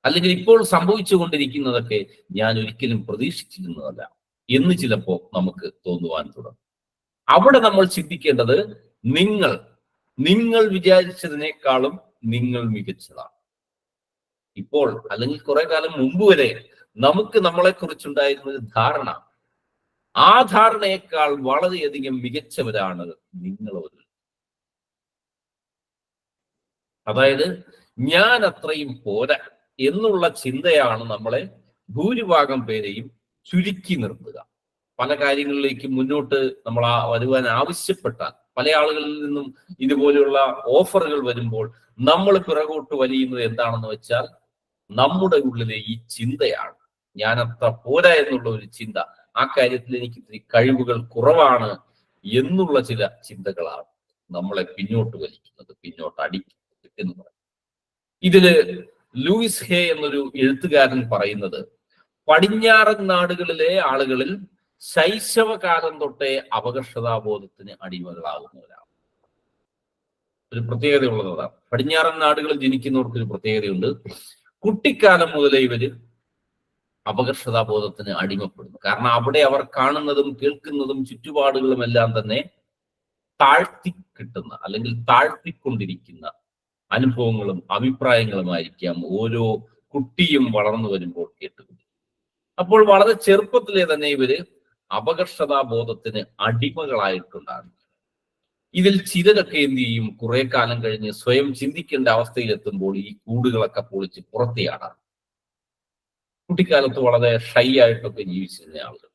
അല്ലെങ്കിൽ ഇപ്പോൾ സംഭവിച്ചുകൊണ്ടിരിക്കുന്നതൊക്കെ ഞാൻ ഒരിക്കലും പ്രതീക്ഷിച്ചിരുന്നതല്ല എന്ന് ചിലപ്പോ നമുക്ക് തോന്നുവാൻ തുടങ്ങും. അവിടെ നമ്മൾ ചിന്തിക്കേണ്ടത് നിങ്ങൾ നിങ്ങൾ വിചാരിച്ചതിനേക്കാളും നിങ്ങൾ മികച്ചതാണ്. ഇപ്പോൾ അല്ലെങ്കിൽ കുറെ കാലം മുമ്പ് വരെ നമുക്ക് നമ്മളെ കുറിച്ചുണ്ടായിരുന്ന ഒരു ധാരണ, ആ ധാരണയേക്കാൾ വളരെയധികം മികച്ചവരാണ് നിങ്ങൾ. അതായത് ഞാൻ അത്രയും പോരാ എന്നുള്ള ചിന്തയാണ് നമ്മളെ ഭൂരിഭാഗം പേരെയും ചുരുക്കി നിർത്തുക. പല കാര്യങ്ങളിലേക്ക് മുന്നോട്ട് നമ്മൾ വരുവാൻ ആവശ്യപ്പെട്ടാൽ, പല ആളുകളിൽ നിന്നും ഇതുപോലെയുള്ള ഓഫറുകൾ വരുമ്പോൾ നമ്മൾ പിറകോട്ട് വലിയുന്നത് എന്താണെന്ന് വെച്ചാൽ നമ്മുടെ ഉള്ളിലെ ഈ ചിന്തയാണ്. ഞാൻ അത്ര പോരാ എന്നുള്ള ഒരു ചിന്ത, ആ കാര്യത്തിൽ എനിക്ക് ഇത്തിരി കഴിവുകൾ കുറവാണ് എന്നുള്ള ചില ചിന്തകളാണ് നമ്മളെ പിന്നോട്ട് വലിക്കുന്നത്, പിന്നോട്ട് അടിക്കുന്നത് എന്ന് പറയും. ഇതില് ലൂയിസ് ഹേ എന്നൊരു എഴുത്തുകാരൻ പറയുന്നത്, പടിഞ്ഞാറൻ നാടുകളിലെ ആളുകളിൽ ശൈശവകാലം തൊട്ടേ അപകർഷതാബോധത്തിന് അടിമകളാകുന്നവരാണ്. ഒരു പ്രത്യേകതയുള്ളതാണ്. പടിഞ്ഞാറൻ നാടുകളിൽ ജനിക്കുന്നവർക്ക് ഒരു പ്രത്യേകതയുണ്ട്. കുട്ടിക്കാലം മുതലേ ഇവര് അപകർഷതാബോധത്തിന് അടിമപ്പെടുന്നു. കാരണം അവിടെ അവർ കാണുന്നതും കേൾക്കുന്നതും ചുറ്റുപാടുകളും എല്ലാം തന്നെ താഴ്ത്തി കിട്ടുന്ന അല്ലെങ്കിൽ താഴ്ത്തിക്കൊണ്ടിരിക്കുന്ന അനുഭവങ്ങളും അഭിപ്രായങ്ങളുമായിരിക്കാം ഓരോ കുട്ടിയും വളർന്നു വരുമ്പോൾ കേട്ടുകൊണ്ട്. അപ്പോൾ വളരെ ചെറുപ്പത്തിലെ തന്നെ ഇവര് അപകർഷതാബോധത്തിന് അടിമകളായിട്ടുണ്ടാകും. ഇതിൽ ചിലരൊക്കെ എന്ത് ചെയ്യും, കുറെ കാലം കഴിഞ്ഞ് സ്വയം ചിന്തിക്കേണ്ട അവസ്ഥയിലെത്തുമ്പോൾ ഈ കൂടുകളൊക്കെ പൊളിച്ച് പുറത്തെയാണ്. കുട്ടിക്കാലത്ത് വളരെ ഷൈ ആയിട്ടൊക്കെ ജീവിച്ചിരുന്ന ആളുകൾ,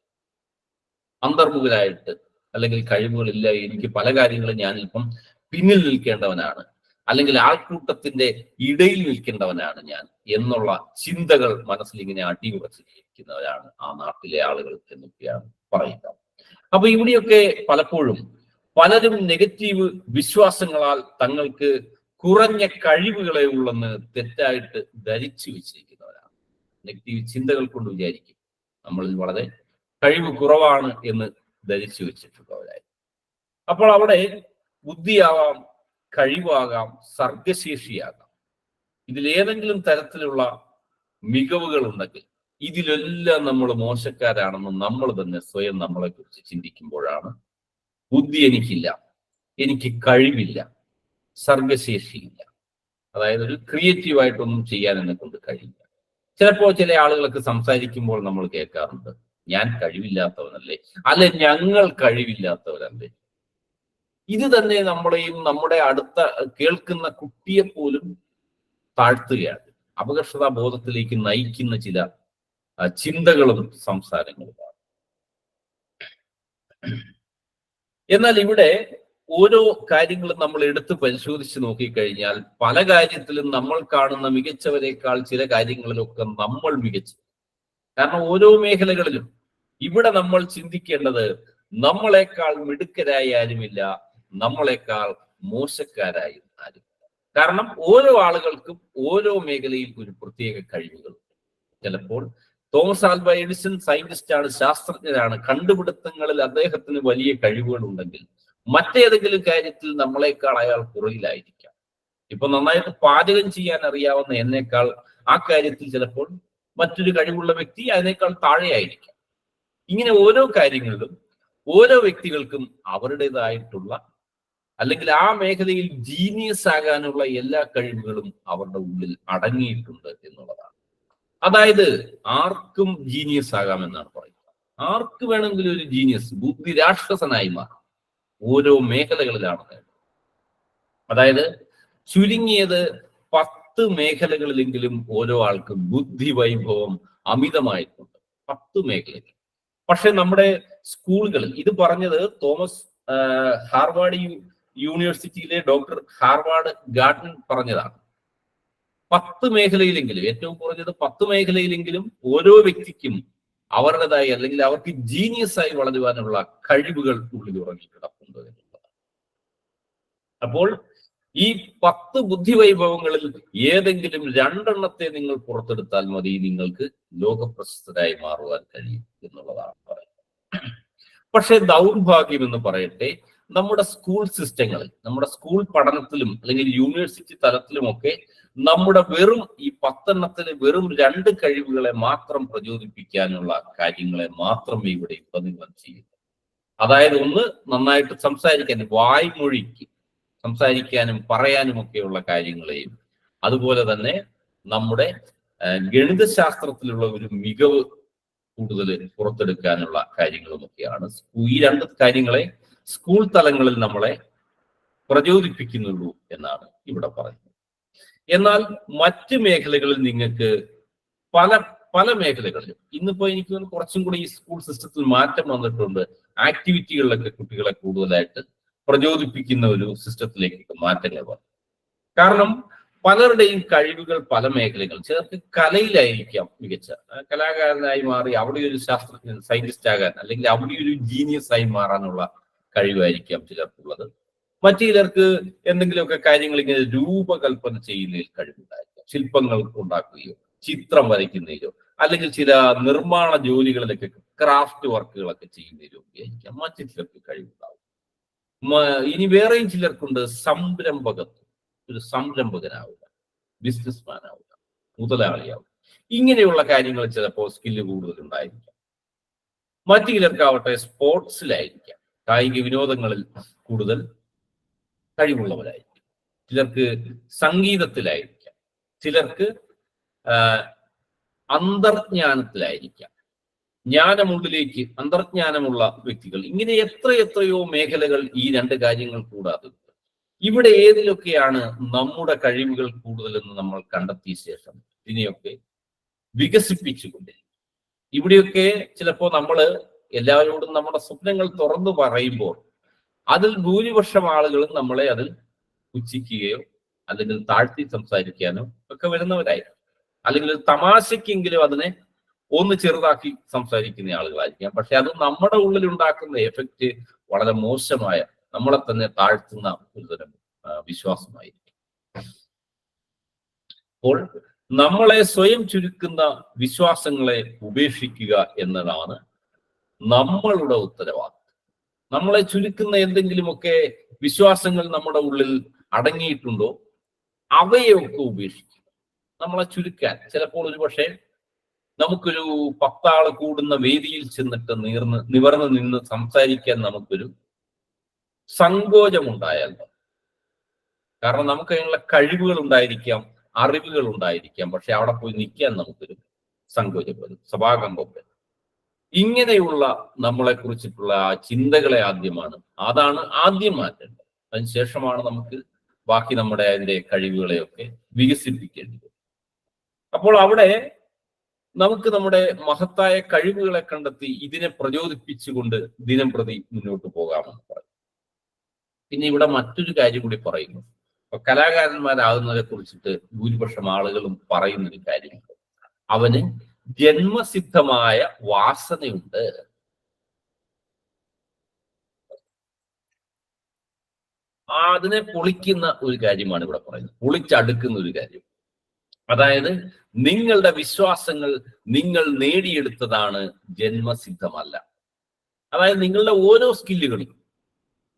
അന്തർമുഖരായിട്ട്, അല്ലെങ്കിൽ കഴിവുകളില്ല, എനിക്ക് പല കാര്യങ്ങളും ഞാനിപ്പം പിന്നിൽ നിൽക്കേണ്ടവനാണ്, അല്ലെങ്കിൽ ആൾക്കൂട്ടത്തിന്റെ ഇടയിൽ നിൽക്കേണ്ടവനാണ് ഞാൻ എന്നുള്ള ചിന്തകൾ മനസ്സിലിങ്ങനെ അടിയുറച്ചിരിക്കുന്നവരാണ് ആ നാട്ടിലെ ആളുകൾ എന്നൊക്കെയാണ് പറയുക. അപ്പൊ ഇവിടെയൊക്കെ പലപ്പോഴും പലരും നെഗറ്റീവ് വിശ്വാസങ്ങളാൽ തങ്ങൾക്ക് കുറഞ്ഞ കഴിവുകളെ ഉള്ളെന്ന് തെറ്റായിട്ട് ധരിച്ചു വെച്ചിരിക്കുന്നവരാണ്. നെഗറ്റീവ് ചിന്തകൾ കൊണ്ട് വിചാരിക്കും നമ്മളിൽ വളരെ കഴിവ് കുറവാണ് എന്ന് ധരിച്ചു വെച്ചിട്ടുള്ളവരായി. അപ്പോൾ അവിടെ ബുദ്ധിയാവാം, കഴിവാകാം, സർഗശേഷിയാകാം, ഇതിലേതെങ്കിലും തരത്തിലുള്ള മികവുകൾ ഉണ്ടെങ്കിൽ ഇതിലെല്ലാം നമ്മൾ മോശക്കാരാണെന്ന് നമ്മൾ തന്നെ സ്വയം നമ്മളെ കുറിച്ച് ചിന്തിക്കുമ്പോഴാണ് ബുദ്ധി എനിക്കില്ല, എനിക്ക് കഴിവില്ല, സർഗശേഷിയില്ല, അതായത് ഒരു ക്രിയേറ്റീവായിട്ടൊന്നും ചെയ്യാൻ എന്നെ കൊണ്ട് കഴിയില്ല. ചിലപ്പോൾ ചില ആളുകളൊക്കെ സംസാരിക്കുമ്പോൾ നമ്മൾ കേൾക്കാറുണ്ട്, ഞാൻ കഴിവില്ലാത്തവനല്ലേ, അല്ലെ ഞങ്ങൾ കഴിവില്ലാത്തവരല്ലേ. ഇത് തന്നെ നമ്മളെയും നമ്മുടെ അടുത്ത കേൾക്കുന്ന കുട്ടിയെ പോലും താഴ്ത്തുകയാണ്, അപകർഷതാ ബോധത്തിലേക്ക് നയിക്കുന്ന ചില ചിന്തകളും സംസാരങ്ങളുമാണ്. എന്നാൽ ഇവിടെ ഓരോ കാര്യങ്ങളും നമ്മൾ എടുത്ത് പരിശോധിച്ച് നോക്കിക്കഴിഞ്ഞാൽ പല കാര്യത്തിലും നമ്മൾ കാണുന്ന മികച്ചവരെക്കാൾ ചില കാര്യങ്ങളിലൊക്കെ നമ്മൾ മികച്ചു. കാരണം ഓരോ മേഖലകളിലും ഇവിടെ നമ്മൾ ചിന്തിക്കേണ്ടത് നമ്മളെക്കാൾ മിടുക്കരായി ആരുമില്ല, നമ്മളെക്കാൾ മോശക്കാരായി ആരുമില്ല. കാരണം ഓരോ ആളുകൾക്കും ഓരോ മേഖലയിൽ ഒരു പ്രത്യേക കഴിവുകൾ. ചിലപ്പോൾ തോമസ് ആൽവ എഡിസൺ സയന്റിസ്റ്റ് ആണ്, ശാസ്ത്രജ്ഞനാണ്, കണ്ടുപിടുത്തങ്ങളിൽ അദ്ദേഹത്തിന് വലിയ കഴിവുകൾ ഉണ്ടെങ്കിൽ മറ്റേതെങ്കിലും കാര്യത്തിൽ നമ്മളെക്കാൾ അയാൾ പുറകിലായിരിക്കാം. ഇപ്പൊ നന്നായിട്ട് പാചകം ചെയ്യാൻ അറിയാവുന്ന എന്നേക്കാൾ ആ കാര്യത്തിൽ ചിലപ്പോൾ മറ്റൊരു കഴിവുള്ള വ്യക്തി അതിനേക്കാൾ താഴെയായിരിക്കാം. ഇങ്ങനെ ഓരോ കാര്യങ്ങളിലും ഓരോ വ്യക്തികൾക്കും അവരുടേതായിട്ടുള്ള അല്ലെങ്കിൽ ആ മേഖലയിൽ ജീനിയസ് ആകാനുള്ള എല്ലാ കഴിവുകളും അവരുടെ ഉള്ളിൽ അടങ്ങിയിട്ടുണ്ട് എന്നുള്ളതാണ്. അതായത് ആർക്കും ജീനിയസ് ആകാമെന്നാണ് പറയുന്നത്. ആർക്ക് വേണമെങ്കിലും ഒരു ജീനിയസ്, ബുദ്ധി രാക്ഷസനായി മാറും. ഓരോ മേഖലകളിലാണ്. അതായത് ചുരുങ്ങിയത് 10 മേഖലകളിലെങ്കിലും ഓരോ ആൾക്കും ബുദ്ധി വൈഭവം അമിതമായിട്ടുണ്ട്. 10 മേഖലകൾ. പക്ഷെ നമ്മുടെ സ്കൂളുകളിൽ ഇത് പറഞ്ഞത് തോമസ് ഹാർവാർഡ് യൂണിവേഴ്സിറ്റിയിലെ ഡോക്ടർ ഹാർവാർഡ് ഗാർഡൻ പറഞ്ഞതാണ്. 10 മേഖലയിലെങ്കിലും, ഏറ്റവും കുറഞ്ഞത് 10 മേഖലയിലെങ്കിലും ഓരോ വ്യക്തിക്കും അവരുടേതായി അല്ലെങ്കിൽ അവർക്ക് ജീനിയസ് ആയി വളരുവാനുള്ള കഴിവുകൾ ഉള്ളിൽ ഉറങ്ങി കിടക്കുന്നത് എന്നുള്ളതാണ്. അപ്പോൾ ഈ 10 ബുദ്ധിവൈഭവങ്ങളിൽ ഏതെങ്കിലും 2 നിങ്ങൾ പുറത്തെടുത്താൽ മതി, നിങ്ങൾക്ക് ലോകപ്രശസ്തരായി മാറുവാൻ കഴിയും എന്നുള്ളതാണ് പറയുന്നത്. പക്ഷെ ദൗർഭാഗ്യം എന്ന് പറയട്ടെ, നമ്മുടെ സ്കൂൾ സിസ്റ്റങ്ങളിൽ, നമ്മുടെ സ്കൂൾ പഠനത്തിലും അല്ലെങ്കിൽ യൂണിവേഴ്സിറ്റി തലത്തിലുമൊക്കെ നമ്മുടെ വെറും ഈ 10 വെറും 2 കഴിവുകളെ മാത്രം പ്രചോദിപ്പിക്കാനുള്ള കാര്യങ്ങളെ മാത്രമേ ഇവിടെ പ്രതിനിധാനം ചെയ്യുന്നു. അതായത് ഒന്ന് നന്നായിട്ട് സംസാരിക്കാനും വായ്മൊഴിക്ക് സംസാരിക്കാനും പറയാനും ഒക്കെയുള്ള കാര്യങ്ങളെയും അതുപോലെ തന്നെ നമ്മുടെ ഗണിതശാസ്ത്രത്തിലുള്ള ഒരു മികവ് കൂടുതൽ പുറത്തെടുക്കാനുള്ള കാര്യങ്ങളുമൊക്കെയാണ് ഈ രണ്ട് കാര്യങ്ങളെ സ്കൂൾ തലങ്ങളിൽ നമ്മളെ പ്രചോദിപ്പിക്കുന്നുള്ളൂ എന്നാണ് ഇവിടെ പറയുന്നത്. എന്നാൽ മറ്റ് മേഖലകളിൽ നിങ്ങൾക്ക് പല പല മേഖലകളിലും ഇന്നിപ്പോ എനിക്ക് കുറച്ചും കൂടി ഈ സ്കൂൾ സിസ്റ്റത്തിൽ മാറ്റം വന്നിട്ടുണ്ട്. ആക്ടിവിറ്റികളിലൊക്കെ കുട്ടികളെ കൂടുതലായിട്ട് പ്രചോദിപ്പിക്കുന്ന ഒരു സിസ്റ്റത്തിലേക്ക് മാറ്റങ്ങൾ വന്നു. കാരണം പലരുടെയും കഴിവുകൾ പല മേഖലകൾ, ചിലർക്ക് കലയിലായിരിക്കാം മികച്ച കലാകാരനായി മാറി അവിടെ ഒരു ശാസ്ത്രജ്ഞൻ സയന്റിസ്റ്റ് ആകാൻ അല്ലെങ്കിൽ അവിടെ ഒരു ജീനിയസ് ആയി മാറാനുള്ള കഴിവായിരിക്കാം ചിലർക്കുള്ളത്. മറ്റു ചിലർക്ക് എന്തെങ്കിലുമൊക്കെ കാര്യങ്ങൾ ഇങ്ങനെ രൂപകൽപ്പന ചെയ്യുന്നതിൽ കഴിവുണ്ടായിരിക്കാം, ശില്പങ്ങൾ ഉണ്ടാക്കുകയോ ചിത്രം വരയ്ക്കുന്നതിലോ അല്ലെങ്കിൽ ചില നിർമ്മാണ ജോലികളിലൊക്കെ ക്രാഫ്റ്റ് വർക്കുകളൊക്കെ ചെയ്യുന്നതിലോ ഒക്കെ ആയിരിക്കാം മറ്റു ചിലർക്ക് കഴിവുണ്ടാവും. ഇനി വേറെയും ചിലർക്കുണ്ട് സംരംഭകത്വം, ഒരു സംരംഭകനാവുക, ബിസിനസ്മാൻ ആവുക, മുതലാളിയാവുക, ഇങ്ങനെയുള്ള കാര്യങ്ങൾ ചിലപ്പോൾ സ്കില്ല് കൂടുതൽ ഉണ്ടായിരിക്കാം. മറ്റു ചിലർക്കാവട്ടെ സ്പോർട്സിലായിരിക്കാം, കായിക വിനോദങ്ങളിൽ കൂടുതൽ കഴിവുള്ളവരായിരിക്കും, ചിലർക്ക് സംഗീതത്തിലായിരിക്കാം, ചിലർക്ക് അന്തർജ്ഞാനത്തിലായിരിക്കാം, ജ്ഞാനമുള്ളിലേക്ക് അന്തർജ്ഞാനമുള്ള വ്യക്തികൾ, ഇങ്ങനെ എത്രയോ മേഖലകൾ ഈ രണ്ട് കാര്യങ്ങൾ കൂടാതെ ഇവിടെ ഏതിലൊക്കെയാണ് നമ്മുടെ കഴിവുകൾ കൂടുതലെന്ന് നമ്മൾ കണ്ടെത്തിയ ശേഷം ഇതിനെയൊക്കെ വികസിപ്പിച്ചുകൊണ്ടിരിക്കും. ഇവിടെയൊക്കെ ചിലപ്പോൾ നമ്മൾ എല്ലാവരോടും നമ്മുടെ സ്വപ്നങ്ങൾ തുറന്നു പറയുമ്പോൾ അതിൽ ഭൂരിപക്ഷം ആളുകളും നമ്മളെ അതിൽ പുച്ഛിക്കുകയോ അല്ലെങ്കിൽ താഴ്ത്തി സംസാരിക്കാനോ ഒക്കെ വരുന്നവരായിരിക്കും. അല്ലെങ്കിൽ തമാശക്കെങ്കിലും അതിനെ ഒന്ന് ചെറുതാക്കി സംസാരിക്കുന്ന ആളുകളായിരിക്കാം. പക്ഷെ അത് നമ്മുടെ ഉള്ളിൽ ഉണ്ടാക്കുന്ന എഫക്റ്റ് വളരെ മോശമായ, നമ്മളെ തന്നെ താഴ്ത്തുന്ന ഒരുതരം വിശ്വാസമായിരിക്കും. അപ്പോൾ നമ്മളെ സ്വയം ചുരുക്കുന്ന വിശ്വാസങ്ങളെ ഉപേക്ഷിക്കുക എന്നതാണ് നമ്മളുടെ ഉത്തരവാദിത്വം. നമ്മളെ ചുരുക്കുന്ന എന്തെങ്കിലുമൊക്കെ വിശ്വാസങ്ങൾ നമ്മുടെ ഉള്ളിൽ അടങ്ങിയിട്ടുണ്ടോ അവയൊക്കെ ഉപേക്ഷിക്കുക. നമ്മളെ ചുരുക്കാൻ ചിലപ്പോൾ ഒരു പക്ഷേ നമുക്കൊരു 10 ആള് കൂടുന്ന വേദിയിൽ ചെന്നിട്ട് നിവർന്ന് നിന്ന് സംസാരിക്കാൻ നമുക്കൊരു സങ്കോചമുണ്ടായാൽ, കാരണം നമുക്ക് അതിനുള്ള കഴിവുകൾ ഉണ്ടായിരിക്കാം, അറിവുകൾ ഉണ്ടായിരിക്കാം, പക്ഷെ അവിടെ പോയി നിൽക്കാൻ നമുക്കൊരു സങ്കോചം വരും, സഭാകമ്പം വരും. ഇങ്ങനെയുള്ള നമ്മളെ കുറിച്ചിട്ടുള്ള ചിന്തകളെ അതാണ് ആദ്യം മാറ്റേണ്ടത്. അതിനുശേഷമാണ് നമുക്ക് ബാക്കി നമ്മുടെ അതിന്റെ കഴിവുകളെയൊക്കെ വികസിപ്പിക്കേണ്ടത്. അപ്പോൾ അവിടെ നമുക്ക് നമ്മുടെ മഹത്തായ കഴിവുകളെ കണ്ടെത്തി ഇതിനെ പ്രചോദിപ്പിച്ചുകൊണ്ട് ദിനം പ്രതി മുന്നോട്ട് പോകാമെന്ന് പറയും. പിന്നെ ഇവിടെ മറ്റൊരു കാര്യം കൂടി പറയുന്നു. കലാകാരന്മാരാകുന്നതിനെ കുറിച്ചിട്ട് ഭൂരിപക്ഷം ആളുകളും പറയുന്നൊരു കാര്യമുണ്ട്. അവന് ജന്മസിദ്ധമായ വാസനയുണ്ട്. അതിനെ പൊളിക്കുന്ന ഒരു കാര്യമാണ് ഇവിടെ പറയുന്നത്, പൊളിച്ചടുക്കുന്ന ഒരു കാര്യം. അതായത് നിങ്ങളുടെ വിശ്വാസങ്ങൾ നിങ്ങൾ നേടിയെടുത്തതാണ്, ജന്മസിദ്ധമല്ല. അതായത് നിങ്ങളുടെ ഓരോ സ്കില്ലുകളും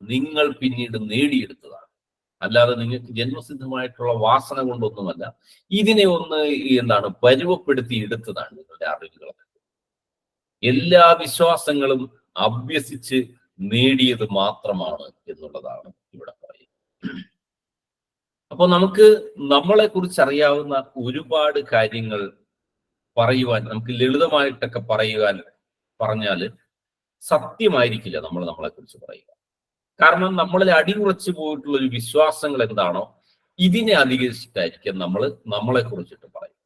നിങ്ങൾ പിന്നീട് നേടിയെടുത്തതാണ്, അല്ലാതെ നിങ്ങൾക്ക് ജന്മസിദ്ധമായിട്ടുള്ള വാസന കൊണ്ടൊന്നുമല്ല. ഇതിനെ ഒന്ന് പരുവപ്പെടുത്തി എടുത്തതാണ് നിങ്ങളുടെ അറിവുകളൊക്കെ. എല്ലാ വിശ്വാസങ്ങളും അഭ്യസിച്ച് നേടിയത് മാത്രമാണ് എന്നുള്ളതാണ് ഇവിടെ പറയുന്നത്. അപ്പോൾ നമുക്ക് നമ്മളെ കുറിച്ച് അറിയാവുന്ന ഒരുപാട് കാര്യങ്ങൾ പറയുവാൻ, നമുക്ക് ലളിതമായിട്ടൊക്കെ പറഞ്ഞാല് സത്യമായിരിക്കില്ല നമ്മളെ കുറിച്ച് പറയുക. കാരണം നമ്മളിൽ അടിയുറച്ചു പോയിട്ടുള്ള ഒരു വിശ്വാസങ്ങൾ എന്താണോ ഇതിനെ അധികരിച്ചിട്ടായിരിക്കും നമ്മളെ കുറിച്ചിട്ട് പറയും.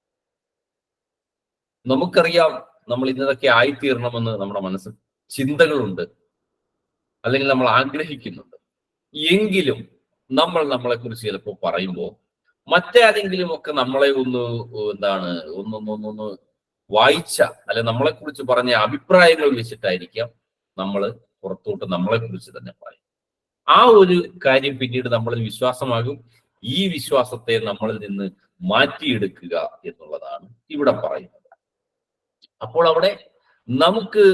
നമുക്കറിയാം നമ്മൾ ഇന്നതൊക്കെ ആയിത്തീരണമെന്ന് നമ്മുടെ മനസ്സിൽ ചിന്തകളുണ്ട്, അല്ലെങ്കിൽ നമ്മൾ ആഗ്രഹിക്കുന്നുണ്ട്. എങ്കിലും നമ്മളെ കുറിച്ച് ചിലപ്പോൾ പറയുമ്പോൾ മറ്റാരെങ്കിലും ഒക്കെ നമ്മളെ ഒന്ന് വായിച്ച അല്ലെ നമ്മളെ കുറിച്ച് പറഞ്ഞ അഭിപ്രായങ്ങൾ വെച്ചിട്ടായിരിക്കാം നമ്മൾ പുറത്തോട്ട് നമ്മളെ കുറിച്ച് തന്നെ പറയും. ആ ഒരു കാര്യം പിന്നീട് നമ്മളിൽ വിശ്വാസമാകും. ഈ വിശ്വാസത്തെ നമ്മളിൽ നിന്ന് മാറ്റിയെടുക്കുക എന്നുള്ളതാണ് ഇവിടെ പറയുന്നത്. അപ്പോൾ അവിടെ നമുക്ക്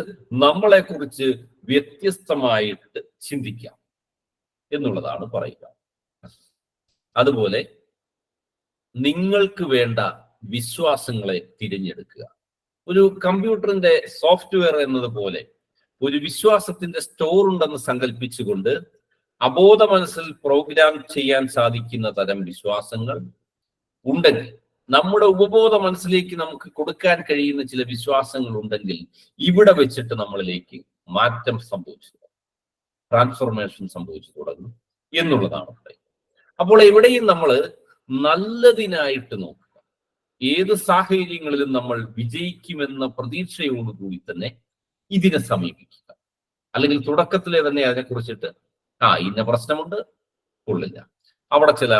നമ്മളെ കുറിച്ച് വ്യത്യസ്തമായിട്ട് ചിന്തിക്കാം എന്നുള്ളതാണ് പറയുക. അതുപോലെ നിങ്ങൾക്ക് വേണ്ട വിശ്വാസങ്ങളെ തിരഞ്ഞെടുക്കുക. ഒരു കമ്പ്യൂട്ടറിന്റെ സോഫ്റ്റ്വെയർ എന്നതുപോലെ ഒരു വിശ്വാസത്തിന്റെ സ്റ്റോർ ഉണ്ടെന്ന് സങ്കല്പിച്ചുകൊണ്ട് അബോധ മനസ്സിൽ പ്രോഗ്രാം ചെയ്യാൻ സാധിക്കുന്ന തരം വിശ്വാസങ്ങൾ ഉണ്ടെങ്കിൽ, നമ്മുടെ ഉപബോധ മനസ്സിലേക്ക് നമുക്ക് കൊടുക്കാൻ കഴിയുന്ന ചില വിശ്വാസങ്ങൾ ഉണ്ടെങ്കിൽ, ഇവിടെ വെച്ചിട്ട് നമ്മളിലേക്ക് മാറ്റം സംഭവിച്ചു, ട്രാൻസ്ഫോർമേഷൻ സംഭവിച്ചു തുടങ്ങും എന്നുള്ളതാണ് പറയുന്നത്. അപ്പോൾ എവിടെയും നമ്മൾ നല്ലതിനായിട്ട് നോക്കുക. ഏത് സാഹചര്യങ്ങളിലും നമ്മൾ വിജയിക്കുമെന്ന പ്രതീക്ഷയോടുകൂടി തന്നെ ഇതിനെ സമീപിക്കുക. അല്ലെങ്കിൽ തുടക്കത്തിലെ തന്നെ അതിനെക്കുറിച്ചിട്ട് ഇന്ന പ്രശ്നമുണ്ട്, കൊള്ളില്ല, അവിടെ ചില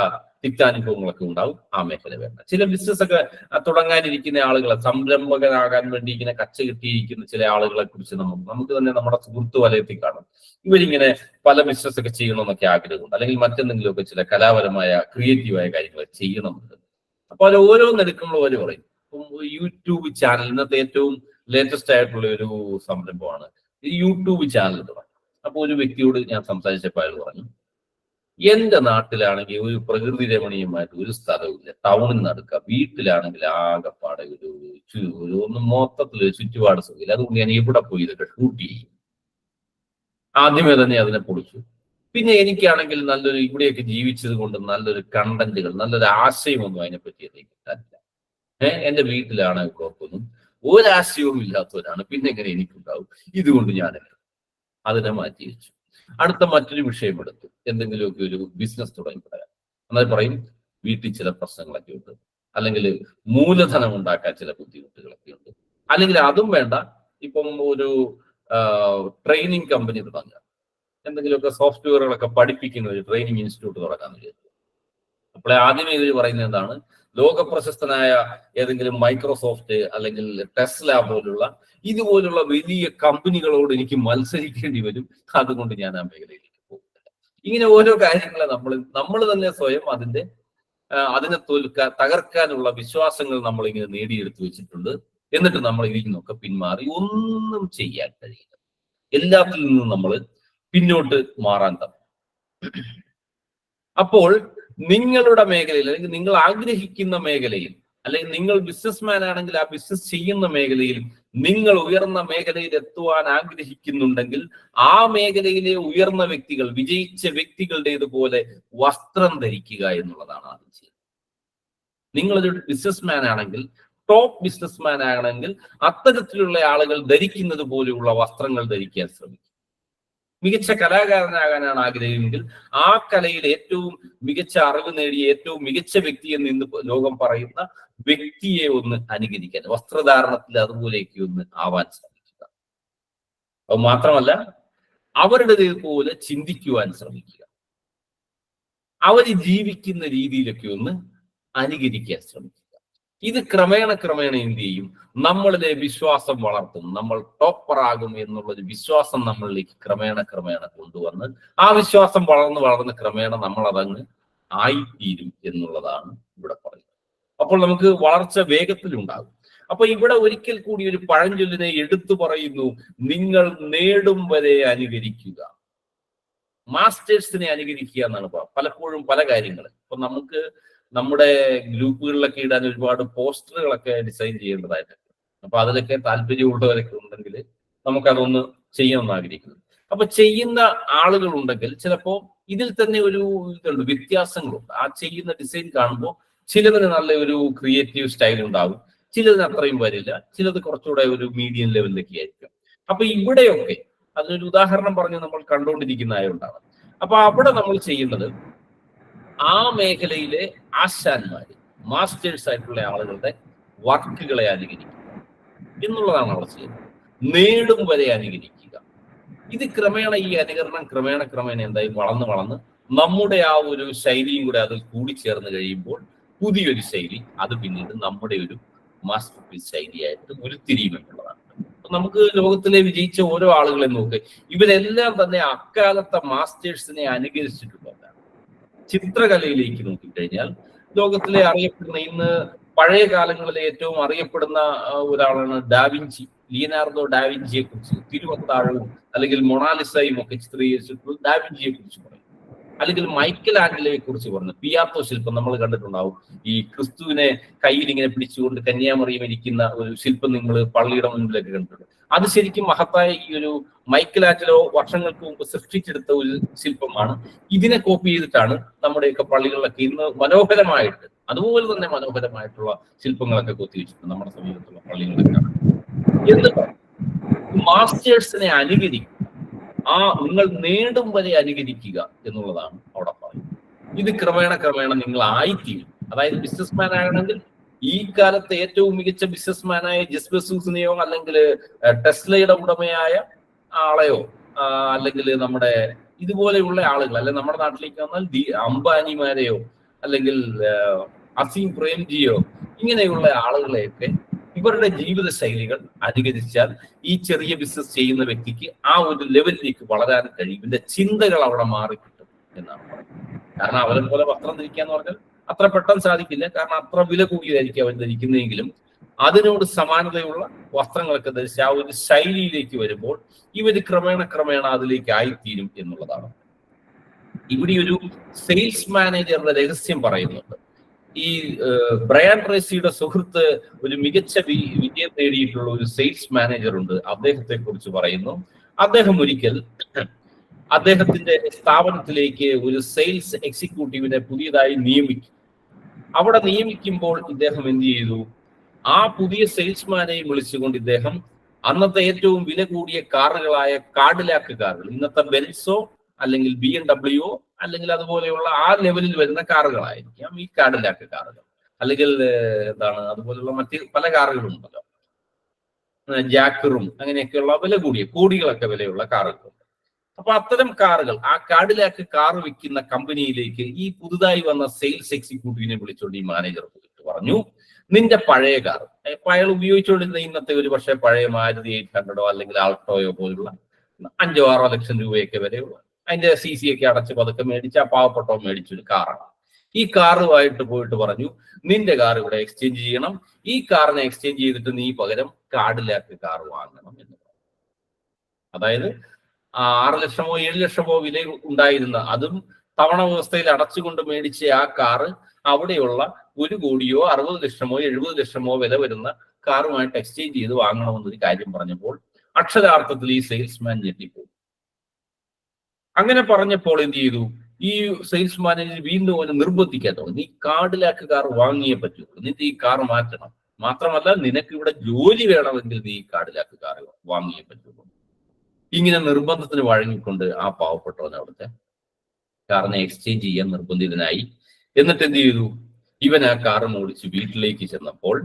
തിക്താനുഭവങ്ങളൊക്കെ ഉണ്ടാവും, ആ മേഖല വേണ്ട. ചില ബിസിനസ് ഒക്കെ തുടങ്ങാനിരിക്കുന്ന ആളുകളെ, സംരംഭകനാകാൻ വേണ്ടി ഇങ്ങനെ കച്ച കിട്ടിയിരിക്കുന്ന ചില ആളുകളെ കുറിച്ച് നമുക്ക് തന്നെ നമ്മുടെ സുഹൃത്ത് വലയത്തിൽ കാണും. ഇവരിങ്ങനെ പല ബിസിനസ് ഒക്കെ ചെയ്യണമെന്നൊക്കെ ആഗ്രഹമുണ്ട്, അല്ലെങ്കിൽ മറ്റെന്തെങ്കിലുമൊക്കെ ചില കലാപരമായ ക്രിയേറ്റീവായ കാര്യങ്ങൾ ചെയ്യണമെന്നുണ്ട്. അപ്പൊ അത് ഓരോന്നെടുക്കുമ്പോൾ അവർ പറയും, യൂട്യൂബ് ചാനൽ ഇന്നത്തെ ഏറ്റവും ലേറ്റസ്റ്റ് ആയിട്ടുള്ള ഒരു സംരംഭമാണ് ഈ യൂട്യൂബ് ചാനൽ തുടങ്ങി. അപ്പൊ ഒരു വ്യക്തിയോട് ഞാൻ സംസാരിച്ചപ്പോൾ അയാൾ പറഞ്ഞു, എന്റെ നാട്ടിലാണെങ്കിൽ ഒരു പ്രകൃതി രമണീയമായിട്ട് ഒരു സ്ഥലമില്ല, ടൗണിൽ നടക്കുക, വീട്ടിലാണെങ്കിൽ ആകെപ്പാടെ ഒരു മൊത്തത്തിൽ ചുറ്റുപാട് സുഖമില്ല, അതുകൊണ്ട് ഞാൻ ഇവിടെ പോയി ഇതൊക്കെ ഷൂട്ട് ചെയ്യും. ആദ്യമേ തന്നെ അതിനെ പൊളിച്ചു. പിന്നെ എനിക്കാണെങ്കിൽ നല്ലൊരു ഇവിടെയൊക്കെ ജീവിച്ചത് കൊണ്ട് നല്ലൊരു കണ്ടന്റുകൾ, നല്ലൊരു ആശയമൊന്നും അതിനെപ്പറ്റി എനിക്ക് കിട്ടാനില്ല. എന്റെ വീട്ടിലാണ് കുഴപ്പമൊന്നും ഒരാശയവും ഇല്ലാത്തവരാണ്, പിന്നെ എങ്ങനെ എനിക്കുണ്ടാവും, ഇതുകൊണ്ട് ഞാൻ അതിനെ മാറ്റി വെച്ചു. അടുത്ത മറ്റൊരു വിഷയം എടുത്തു, എന്തെങ്കിലുമൊക്കെ ഒരു ബിസിനസ് തുടങ്ങി പറയാം. എന്നാൽ പറയും വീട്ടിൽ ചില പ്രശ്നങ്ങളൊക്കെ ഉണ്ട്, അല്ലെങ്കിൽ മൂലധനം ഉണ്ടാക്കാൻ ചില ബുദ്ധിമുട്ടുകളൊക്കെ ഉണ്ട്, അല്ലെങ്കിൽ അതും വേണ്ട, ഇപ്പം ഒരു ട്രെയിനിങ് കമ്പനി തുടങ്ങുക, എന്തെങ്കിലുമൊക്കെ സോഫ്റ്റ്വെയറുകളൊക്കെ പഠിപ്പിക്കുന്ന ഒരു ട്രെയിനിങ് ഇൻസ്റ്റിറ്റ്യൂട്ട് തുടങ്ങാന്ന് വിചാരിച്ചു. അപ്പോൾ ആദ്യമേ ഇവർ പറയുന്നത് എന്താണ്, ലോക പ്രശസ്തനായ ഏതെങ്കിലും മൈക്രോസോഫ്റ്റ് അല്ലെങ്കിൽ ടെസ്ല പോലുള്ള ഇതുപോലുള്ള വലിയ കമ്പനികളോട് എനിക്ക് മത്സരിക്കേണ്ടി വരും, അതുകൊണ്ട് ഞാൻ ആ മേഖലയിലേക്ക് പോകുന്നില്ല. ഇങ്ങനെ ഓരോ കാര്യങ്ങളെ നമ്മൾ തന്നെ സ്വയം അതിനെ തകർക്കാനുള്ള വിശ്വാസങ്ങൾ നമ്മളിങ്ങനെ നേടിയെടുത്ത് വെച്ചിട്ടുണ്ട്. എന്നിട്ട് നമ്മൾ ഇതിൽ നിന്നൊക്കെ പിന്മാറി ഒന്നും ചെയ്യാൻ കഴിയില്ല, എല്ലാത്തിൽ നിന്നും നമ്മൾ പിന്നോട്ട് മാറാൻ തന്നു. അപ്പോൾ നിങ്ങളുടെ മേഖലയിൽ, അല്ലെങ്കിൽ നിങ്ങൾ ആഗ്രഹിക്കുന്ന മേഖലയിൽ, അല്ലെങ്കിൽ നിങ്ങൾ ബിസിനസ്മാൻ ആണെങ്കിൽ ആ ബിസിനസ് ചെയ്യുന്ന മേഖലയിൽ നിങ്ങൾ ഉയർന്ന മേഖലയിൽ എത്തുവാൻ ആഗ്രഹിക്കുന്നുണ്ടെങ്കിൽ, ആ മേഖലയിലെ ഉയർന്ന വ്യക്തികൾ, വിജയിച്ച വ്യക്തികളുടേതുപോലെ വസ്ത്രം ധരിക്കുക എന്നുള്ളതാണ് ആദ്യം ചെയ്യുന്നത്. നിങ്ങളൊരു ബിസിനസ്മാൻ ആണെങ്കിൽ, ടോപ്പ് ബിസിനസ്മാൻ ആണെങ്കിൽ, അത്തരത്തിലുള്ള ആളുകൾ ധരിക്കുന്നത് പോലെയുള്ള വസ്ത്രങ്ങൾ ധരിക്കാൻ ശ്രമിക്കുക. മികച്ച കലാകാരനാകാനാണ് ആഗ്രഹമെങ്കിൽ ആ കലയിൽ ഏറ്റവും മികച്ച അറിവ് നേടിയ ഏറ്റവും മികച്ച വ്യക്തി എന്ന് ഇന്ന് ലോകം പറയുന്ന വ്യക്തിയെ ഒന്ന് അനുകരിക്കാൻ, വസ്ത്രധാരണത്തിൽ അതുപോലെയൊക്കെ ഒന്ന് ആവാൻ ശ്രമിക്കുക. അത് മാത്രമല്ല, അവരുടേതുപോലെ ചിന്തിക്കുവാൻ ശ്രമിക്കുക. അവർ ജീവിക്കുന്ന രീതിയിലൊക്കെ ഒന്ന് അനുകരിക്കാൻ ശ്രമിക്കുക. ഇത് ക്രമേണ എന്ത് ചെയ്യും, നമ്മളിലെ വിശ്വാസം വളർത്തും. നമ്മൾ ടോപ്പറാകും എന്നുള്ളൊരു വിശ്വാസം നമ്മളിലേക്ക് ക്രമേണ കൊണ്ടുവന്ന് ആ വിശ്വാസം വളർന്ന് ക്രമേണ നമ്മൾ അതങ്ങ് ആയിത്തീരും എന്നുള്ളതാണ് ഇവിടെ പറയുന്നത്. അപ്പോൾ നമുക്ക് വളർച്ച വേഗത്തിലുണ്ടാകും. അപ്പൊ ഇവിടെ ഒരിക്കൽ കൂടി ഒരു പഴഞ്ചൊല്ലിനെ എടുത്തു പറയുന്നു, നിങ്ങൾ നേടും വരെ അനുകരിക്കുക. മാസ്റ്റേഴ്സിനെ അനുകരിക്കുക എന്നാണ് പലപ്പോഴും പല കാര്യങ്ങൾ. ഇപ്പൊ നമുക്ക് നമ്മുടെ ഗ്രൂപ്പുകളിലൊക്കെ ഇടാൻ ഒരുപാട് പോസ്റ്ററുകളൊക്കെ ഡിസൈൻ ചെയ്യേണ്ടതായിട്ടുണ്ട്. അപ്പൊ അതിലൊക്കെ താല്പര്യമുള്ളവരൊക്കെ ഉണ്ടെങ്കിൽ നമുക്കതൊന്ന് ചെയ്യണമെന്ന് ആഗ്രഹിക്കുന്നു. അപ്പൊ ചെയ്യുന്ന ആളുകൾ ഉണ്ടെങ്കിൽ ചിലപ്പോൾ ഇതിൽ തന്നെ ഒരു ഇതുണ്ട്, വ്യത്യാസങ്ങളുണ്ട്. ആ ചെയ്യുന്ന ഡിസൈൻ കാണുമ്പോൾ ചിലതിന് നല്ല ഒരു ക്രിയേറ്റീവ് സ്റ്റൈൽ ഉണ്ടാവും, ചിലതിന് അത്രയും വരില്ല, ചിലത് കുറച്ചുകൂടെ ഒരു മീഡിയം ലെവലിലൊക്കെ ആയിരിക്കും. അപ്പൊ ഇവിടെയൊക്കെ അതിനൊരു ഉദാഹരണം പറഞ്ഞ് നമ്മൾ കണ്ടുകൊണ്ടിരിക്കുന്നതായുണ്ടാവും. അപ്പൊ അവിടെ നമ്മൾ ചെയ്യേണ്ടത് ആ മേഖലയിലെ ആശാന്മാര്, മാസ്റ്റേഴ്സ് ആയിട്ടുള്ള ആളുകളുടെ വർക്കുകളെ അനുകരിക്കുക എന്നുള്ളതാണ് അവിടെ ചെയ്യുന്നത്. നേടും വരെ അനുകരിക്കുക. ഇത് ക്രമേണ ഈ അനുകരണം ക്രമേണ എന്തായി വളർന്ന് നമ്മുടെ ആ ഒരു ശൈലിയും കൂടെ അതിൽ കൂടിച്ചേർന്ന് കഴിയുമ്പോൾ പുതിയൊരു ശൈലി, അത് പിന്നീട് നമ്മുടെ ഒരു മാസ്റ്റർ പീസ് ശൈലിയായിട്ട് ഉരുത്തിരിയുമെന്നുള്ളതാണ്. നമുക്ക് ലോകത്തിലെ വിജയിച്ച ഓരോ ആളുകളെ നോക്ക്, ഇവരെല്ലാം തന്നെ അക്കാലത്തെ മാസ്റ്റേഴ്സിനെ അനുകരിച്ചിട്ടുള്ളവരാണ്. ചിത്രകലയിലേക്ക് നോക്കിക്കഴിഞ്ഞാൽ ലോകത്തിലെ അറിയപ്പെടുന്ന, ഇന്ന് പഴയ കാലങ്ങളിലെ ഏറ്റവും അറിയപ്പെടുന്ന ഒരാളാണ് ഡാവിഞ്ചി. ലിയനാർഡോ ഡാവിഞ്ചിയെ കുറിച്ച് തിരുവത്താഴവും അല്ലെങ്കിൽ മൊണാലിസയും ഒക്കെ ചിത്രീകരിച്ചിട്ടുള്ള ഡാവിഞ്ചിയെ കുറിച്ച് പറയും. അല്ലെങ്കിൽ മൈക്കൽ ആഞ്ചലോയെ കുറിച്ച് പറഞ്ഞു. പിയാത്തോ ശില്പം നമ്മൾ കണ്ടിട്ടുണ്ടാവും. ഈ ക്രിസ്തുവിനെ കയ്യിൽ ഇങ്ങനെ പിടിച്ചുകൊണ്ട് കന്യാമറിയം ഇരിക്കുന്ന ഒരു ശില്പം നിങ്ങൾ പള്ളിയുടെ മുൻപിലൊക്കെ കണ്ടിട്ടുണ്ട്. അത് ശരിക്കും മഹത്തായ ഈ ഒരു മൈക്കൽ ആഞ്ചലോ വർഷങ്ങൾക്ക് മുമ്പ് സൃഷ്ടിച്ചെടുത്ത ഒരു ശില്പമാണ്. ഇതിനെ കോപ്പി ചെയ്തിട്ടാണ് നമ്മുടെയൊക്കെ പള്ളികളിലൊക്കെ ഇന്ന് മനോഹരമായിട്ട്, അതുപോലെ തന്നെ മനോഹരമായിട്ടുള്ള ശില്പങ്ങളൊക്കെ കൊത്തിവെച്ചിട്ടുണ്ട് നമ്മുടെ സമീപത്തുള്ള പള്ളികളിലൊക്കെ. എന്ത് മാസ്റ്റേഴ്സിനെ അനുകരിക്കുക, നിങ്ങൾ നേടും വരെ അനുകരിക്കുക എന്നുള്ളതാണ് അവിടെ പറയുന്നത്. ഇത് ക്രമേണ നിങ്ങൾ ആയിത്തീരും. അതായത് ബിസിനസ്മാൻ ആകണമെങ്കിൽ ഈ കാലത്തെ ഏറ്റവും മികച്ച ബിസിനസ്മാനായ ജെഫ് ബെസോസിനെയോ അല്ലെങ്കിൽ ടെസ്ലയുടെ ഉടമയായ ആളെയോ അല്ലെങ്കിൽ നമ്മുടെ ഇതുപോലെയുള്ള ആളുകൾ, അല്ലെങ്കിൽ നമ്മുടെ നാട്ടിലേക്ക് വന്നാൽ അംബാനിമാരെയോ അല്ലെങ്കിൽ അസീം പ്രേംജിയോ ഇങ്ങനെയുള്ള ആളുകളെയൊക്കെ ഇവരുടെ ജീവിത ശൈലികൾ അനുകരിച്ചാൽ ഈ ചെറിയ ബിസിനസ് ചെയ്യുന്ന വ്യക്തിക്ക് ആ ഒരു ലെവലിലേക്ക് വളരാൻ കഴിയും. ഇതിന്റെ ചിന്തകൾ അവിടെ മാറിക്കിട്ടും എന്നാണ് പറയുന്നത്. കാരണം അവരെ പോലെ വസ്ത്രം ധരിക്കാന്ന് പറഞ്ഞാൽ അത്ര പെട്ടെന്ന് സാധിക്കില്ല. കാരണം അത്ര വില കൂടിയതായിരിക്കും അവർ ധരിക്കുന്നതെങ്കിലും അതിനോട് സമാനതയുള്ള വസ്ത്രങ്ങളൊക്കെ ധരിച്ച് ആ ഒരു ശൈലിയിലേക്ക് വരുമ്പോൾ ഇവർ ക്രമേണ അതിലേക്ക് ആയിത്തീരും എന്നുള്ളതാണ്. ഇവിടെ ഒരു സെയിൽസ് മാനേജറുടെ രഹസ്യം പറയുന്നുണ്ട്. ഈ ബ്രയാൻ ട്രേസിയുടെ സുഹൃത്ത് ഒരു മികച്ച വിജയം നേടിയിട്ടുള്ള ഒരു സെയിൽസ് മാനേജർ ഉണ്ട്. അദ്ദേഹത്തെ കുറിച്ച് പറയുന്നു. അദ്ദേഹം ഒരിക്കൽ അദ്ദേഹത്തിന്റെ സ്ഥാപനത്തിലേക്ക് ഒരു സെയിൽസ് എക്സിക്യൂട്ടീവിനെ പുതിയതായി നിയമിക്കും. അവിടെ നിയമിക്കുമ്പോൾ ഇദ്ദേഹം എന്ത് ചെയ്തു? ആ പുതിയ സെയിൽസ്മാനെയും വിളിച്ചുകൊണ്ട് ഇദ്ദേഹം അന്നത്തെ ഏറ്റവും വില കൂടിയ കാറുകളായ കാഡിലാക്ക് കാറുകൾ, ഇന്നത്തെ ബെൻസോ അല്ലെങ്കിൽ BMW അല്ലെങ്കിൽ അതുപോലെയുള്ള ആ ലെവലിൽ വരുന്ന കാറുകളായിരിക്കാം ഈ കാഡിലാക്ക് കാറുകൾ. അല്ലെങ്കിൽ എന്താണ് അതുപോലെയുള്ള മറ്റ് പല കാറുകളുണ്ടല്ലോ, ജാക്കറും അങ്ങനെയൊക്കെയുള്ള വില കൂടിയ കോടികളൊക്കെ വിലയുള്ള കാറുകളുണ്ട്. അപ്പൊ അത്തരം കാറുകൾ, ആ കാഡിലാക്ക് കാർ വിൽക്കുന്ന കമ്പനിയിലേക്ക് ഈ പുതുതായി വന്ന സെയിൽസ് എക്സിക്യൂട്ടീവിനെ വിളിച്ചുകൊണ്ട് ഈ മാനേജർ പോയിട്ട് പറഞ്ഞു, നിന്റെ പഴയ കാർ, അയാൾ ഉപയോഗിച്ചുകൊണ്ടിരുന്ന ഇന്നത്തെ ഒരു പക്ഷേ പഴയ മാരുതി 800 അല്ലെങ്കിൽ ആൾട്ടോയോ പോലുള്ള 5-6 ലക്ഷം രൂപയൊക്കെ വരെയുള്ള അതിന്റെ CC ഒക്കെ അടച്ച് പതുക്കെ മേടിച്ച് ആ പാവപ്പെട്ടോ മേടിച്ചൊരു കാറാണ്. ഈ കാറുമായിട്ട് പോയിട്ട് പറഞ്ഞു, നിന്റെ കാർ ഇവിടെ എക്സ്ചേഞ്ച് ചെയ്യണം, ഈ കാറിനെ എക്സ്ചേഞ്ച് ചെയ്തിട്ട് നീ പകരം കാഡിലാക്ക് കാർ വാങ്ങണം എന്ന് പറഞ്ഞു. അതായത് 6 ലക്ഷമോ 7 ലക്ഷമോ വില ഉണ്ടായിരുന്ന, അതും തവണ വ്യവസ്ഥയിൽ അടച്ചുകൊണ്ട് മേടിച്ച ആ കാറ് അവിടെയുള്ള 1 കോടിയോ 60 ലക്ഷമോ 70 ലക്ഷമോ വില വരുന്ന കാറുമായിട്ട് എക്സ്ചേഞ്ച് ചെയ്ത് വാങ്ങണമെന്നൊരു കാര്യം പറഞ്ഞപ്പോൾ അക്ഷരാർത്ഥത്തിൽ ഈ സെയിൽസ്മാൻ ഞെട്ടിപ്പോയി. അങ്ങനെ പറഞ്ഞപ്പോൾ എന്ത് ചെയ്തു? ഈ സെയിൽസ് മാനേജർ വീണ്ടും അവനെ നിർബന്ധിക്കാൻ തുടങ്ങി. നീ കാഡിലാക്ക് കാർ വാങ്ങിയേ പറ്റുള്ളൂ, നീ ഈ കാർ മാറ്റണം, മാത്രമല്ല നിനക്ക് ഇവിടെ ജോലി വേണമെങ്കിൽ നീ കാഡിലാക്ക് കാർ വാങ്ങിയേ പറ്റുള്ളൂ. ഇങ്ങനെ നിർബന്ധത്തിന് വഴങ്ങിക്കൊണ്ട് ആ പാവപ്പെട്ടവൻ അവിടുത്തെ കാറിനെ എക്സ്ചേഞ്ച് ചെയ്യാൻ നിർബന്ധിതനായി. എന്നിട്ട് എന്ത് ചെയ്തു? ഇവൻ ആ കാറ് ഓടിച്ച് വീട്ടിലേക്ക് ചെന്നപ്പോൾ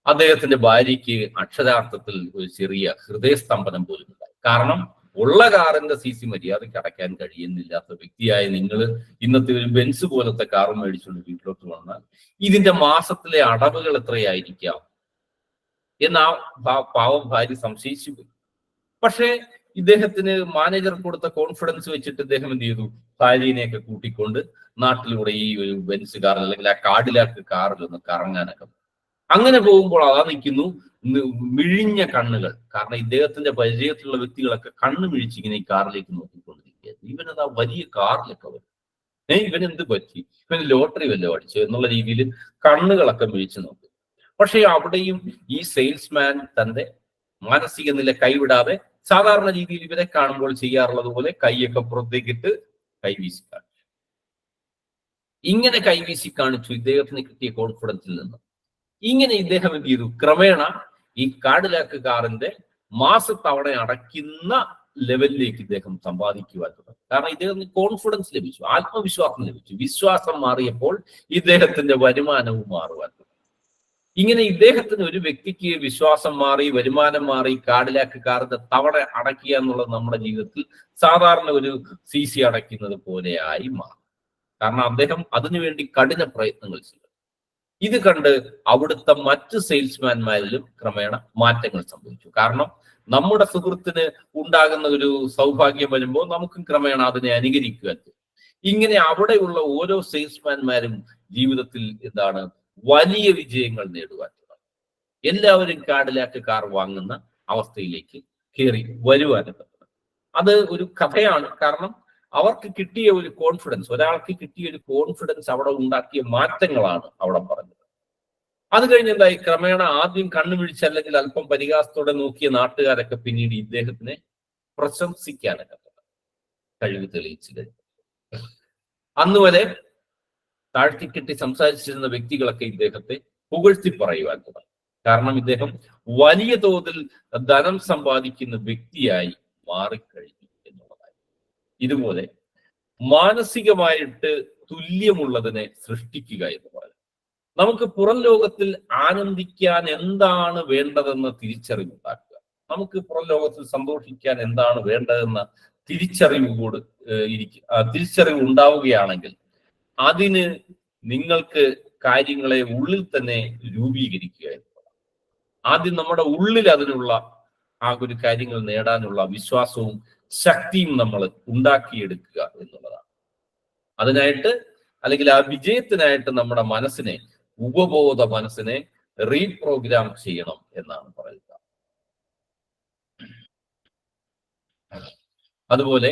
അദ്ദേഹത്തിന്റെ ഭാര്യയ്ക്ക് അക്ഷരാർത്ഥത്തിൽ ഒരു ചെറിയ ഹൃദയസ്തംഭനം പോലും ഉണ്ടായി. കാരണം ഉള്ള കാറിന്റെ CC മര്യാദയ്ക്ക് അടയ്ക്കാൻ കഴിയുന്നില്ലാത്ത വ്യക്തിയായ നിങ്ങൾ ഇന്നത്തെ ഒരു ബെൻസ് പോലത്തെ കാറ് മേടിച്ചുകൊണ്ട് വീട്ടിലോട്ട് വന്നാൽ ഇതിന്റെ മാസത്തിലെ അടവുകൾ എത്രയായിരിക്കാം എന്ന് ആ പാവം ഭാര്യ സംശയിച്ചു പോയി. പക്ഷേ ഇദ്ദേഹത്തിന് മാനേജർ കൊടുത്ത കോൺഫിഡൻസ് വെച്ചിട്ട് ഇദ്ദേഹം എന്ത് ചെയ്തു? ഭാര്യനെയൊക്കെ കൂട്ടിക്കൊണ്ട് നാട്ടിലൂടെ ഈ ഒരു ബെൻസ് കാറിൽ അല്ലെങ്കിൽ ആ കാഡിലാക്ക് കാറിൽ ഒന്ന് കറങ്ങാനൊക്കെ. അങ്ങനെ പോകുമ്പോൾ അതാ നിൽക്കുന്നു മിഴിഞ്ഞ കണ്ണുകൾ. കാരണം ഇദ്ദേഹത്തിന്റെ പരിചയത്തിലുള്ള വ്യക്തികളൊക്കെ കണ്ണ് മിഴിച്ചിങ്ങനെ ഈ കാറിലേക്ക് നോക്കിക്കൊണ്ടിരിക്കുകയായിരുന്നു. ഇവനതാ വലിയ കാറിലൊക്കെ വരും. ഇവനെന്ത് പറ്റി? ഇവന് ലോട്ടറി വല്ലതും അടിച്ചു എന്നുള്ള രീതിയിൽ കണ്ണുകളൊക്കെ മിഴിച്ചു നോക്കി. പക്ഷെ അവിടെയും ഈ സെയിൽസ്മാൻ തന്റെ മാനസിക നില കൈവിടാതെ സാധാരണ രീതിയിൽ ഇവരെ കാണുമ്പോൾ ചെയ്യാറുള്ളത് പോലെ കൈയൊക്കെ പുറത്തേക്കിട്ട് കൈവീശി കാണിച്ചു. ഇങ്ങനെ കൈവീശി കാണിച്ചു ഇദ്ദേഹത്തിന് കിട്ടിയ കോൺഫിഡൻസിൽ നിന്ന്. ഇങ്ങനെ ഇദ്ദേഹം എന്ത് ചെയ്തു? ക്രമേണ ഈ കാഡിലാക്ക് കാറിന്റെ മാസത്തവണ അടയ്ക്കുന്ന ലെവലിലേക്ക് ഇദ്ദേഹം സമ്പാദിക്കുവാൻ തുടങ്ങി. കാരണം ഇദ്ദേഹത്തിന് കോൺഫിഡൻസ് ലഭിച്ചു, ആത്മവിശ്വാസം ലഭിച്ചു. വിശ്വാസം മാറിയപ്പോൾ ഇദ്ദേഹത്തിന്റെ വരുമാനവും മാറുവാൻ തുടങ്ങി. ഇങ്ങനെ ഇദ്ദേഹത്തിന്, ഒരു വ്യക്തിക്ക് വിശ്വാസം മാറി, വരുമാനം മാറി, കാഡിലാക്ക് കാറിന്റെ തവണ അടയ്ക്കുക എന്നുള്ളത് നമ്മുടെ ജീവിതത്തിൽ സാധാരണ ഒരു CC അടയ്ക്കുന്നത് പോലെയായി മാറും. കാരണം അദ്ദേഹം അതിനുവേണ്ടി കഠിന പ്രയത്നങ്ങൾ ചെയ്തു. ഇത് കണ്ട് അവിടുത്തെ മറ്റ് സെയിൽസ്മാൻമാരിലും ക്രമേണ മാറ്റങ്ങൾ സംഭവിച്ചു. കാരണം നമ്മുടെ സുഹൃത്തിന് ഉണ്ടാകുന്ന ഒരു സൗഭാഗ്യം വരുമ്പോൾ നമുക്കും ക്രമേണ അതിനെ അനുകരിക്കുവാൻ. ഇങ്ങനെ അവിടെയുള്ള ഓരോ സെയിൽസ്മാൻമാരും ജീവിതത്തിൽ എന്താണ് വലിയ വിജയങ്ങൾ നേടുവാൻ തുടങ്ങി. എല്ലാവരും കാഡിലാക്ക് കാർ വാങ്ങുന്ന അവസ്ഥയിലേക്ക് കയറി വരുവാനൊക്കെ. അത് ഒരു കഥയാണ്. കാരണം അവർക്ക് കിട്ടിയ ഒരു കോൺഫിഡൻസ്, ഒരാൾക്ക് കിട്ടിയ ഒരു കോൺഫിഡൻസ് അവിടെ ഉണ്ടാക്കിയ മാറ്റങ്ങളാണ് അവിടെ പറഞ്ഞത്. അത് കഴിഞ്ഞ് എന്തായി, ക്രമേണ ആദ്യം കണ്ണുമിഴിച്ച് അല്ലെങ്കിൽ അല്പം പരിഹാസത്തോടെ നോക്കിയ നാട്ടുകാരൊക്കെ പിന്നീട് ഇദ്ദേഹത്തിനെ പ്രശംസിക്കാനൊക്കെ കഴിവ് തെളിയിച്ചു കഴിഞ്ഞു. അന്ന് വരെ താഴ്ത്തിക്കെട്ടി സംസാരിച്ചിരുന്ന വ്യക്തികളൊക്കെ ഇദ്ദേഹത്തെ പുകഴ്ത്തി പറയുവാൻ തുടങ്ങി. കാരണം ഇദ്ദേഹം വലിയ തോതിൽ ധനം സമ്പാദിക്കുന്ന വ്യക്തിയായി മാറിക്കഴിഞ്ഞു എന്നുള്ളതായി. ഇതുപോലെ മാനസികമായിട്ട് തുല്യമുള്ളതിനെ സൃഷ്ടിക്കുക എന്ന് പറയുന്നത്, നമുക്ക് പുറം ലോകത്തിൽ ആനന്ദിക്കാൻ എന്താണ് വേണ്ടതെന്ന തിരിച്ചറിവുണ്ടാക്കുക, നമുക്ക് പുറം ലോകത്തിൽ സന്തോഷിക്കാൻ എന്താണ് വേണ്ടതെന്ന തിരിച്ചറിവ് ഉണ്ടാവുകയാണെങ്കിൽ അതിന് നിങ്ങൾക്ക് കാര്യങ്ങളെ ഉള്ളിൽ തന്നെ രൂപീകരിക്കുക എന്നുള്ളതാണ്. ആദ്യം നമ്മുടെ ഉള്ളിൽ അതിനുള്ള ആ ഒരു കാര്യങ്ങൾ നേടാനുള്ള വിശ്വാസവും ശക്തിയും നമ്മൾ ഉണ്ടാക്കിയെടുക്കുക എന്നുള്ളതാണ്. അതിനായിട്ട് അല്ലെങ്കിൽ ആ വിജയത്തിനായിട്ട് നമ്മുടെ മനസ്സിനെ, ഉപബോധ മനസ്സിനെ റീപ്രോഗ്രാം ചെയ്യണം എന്നാണ് പറയുക. അതുപോലെ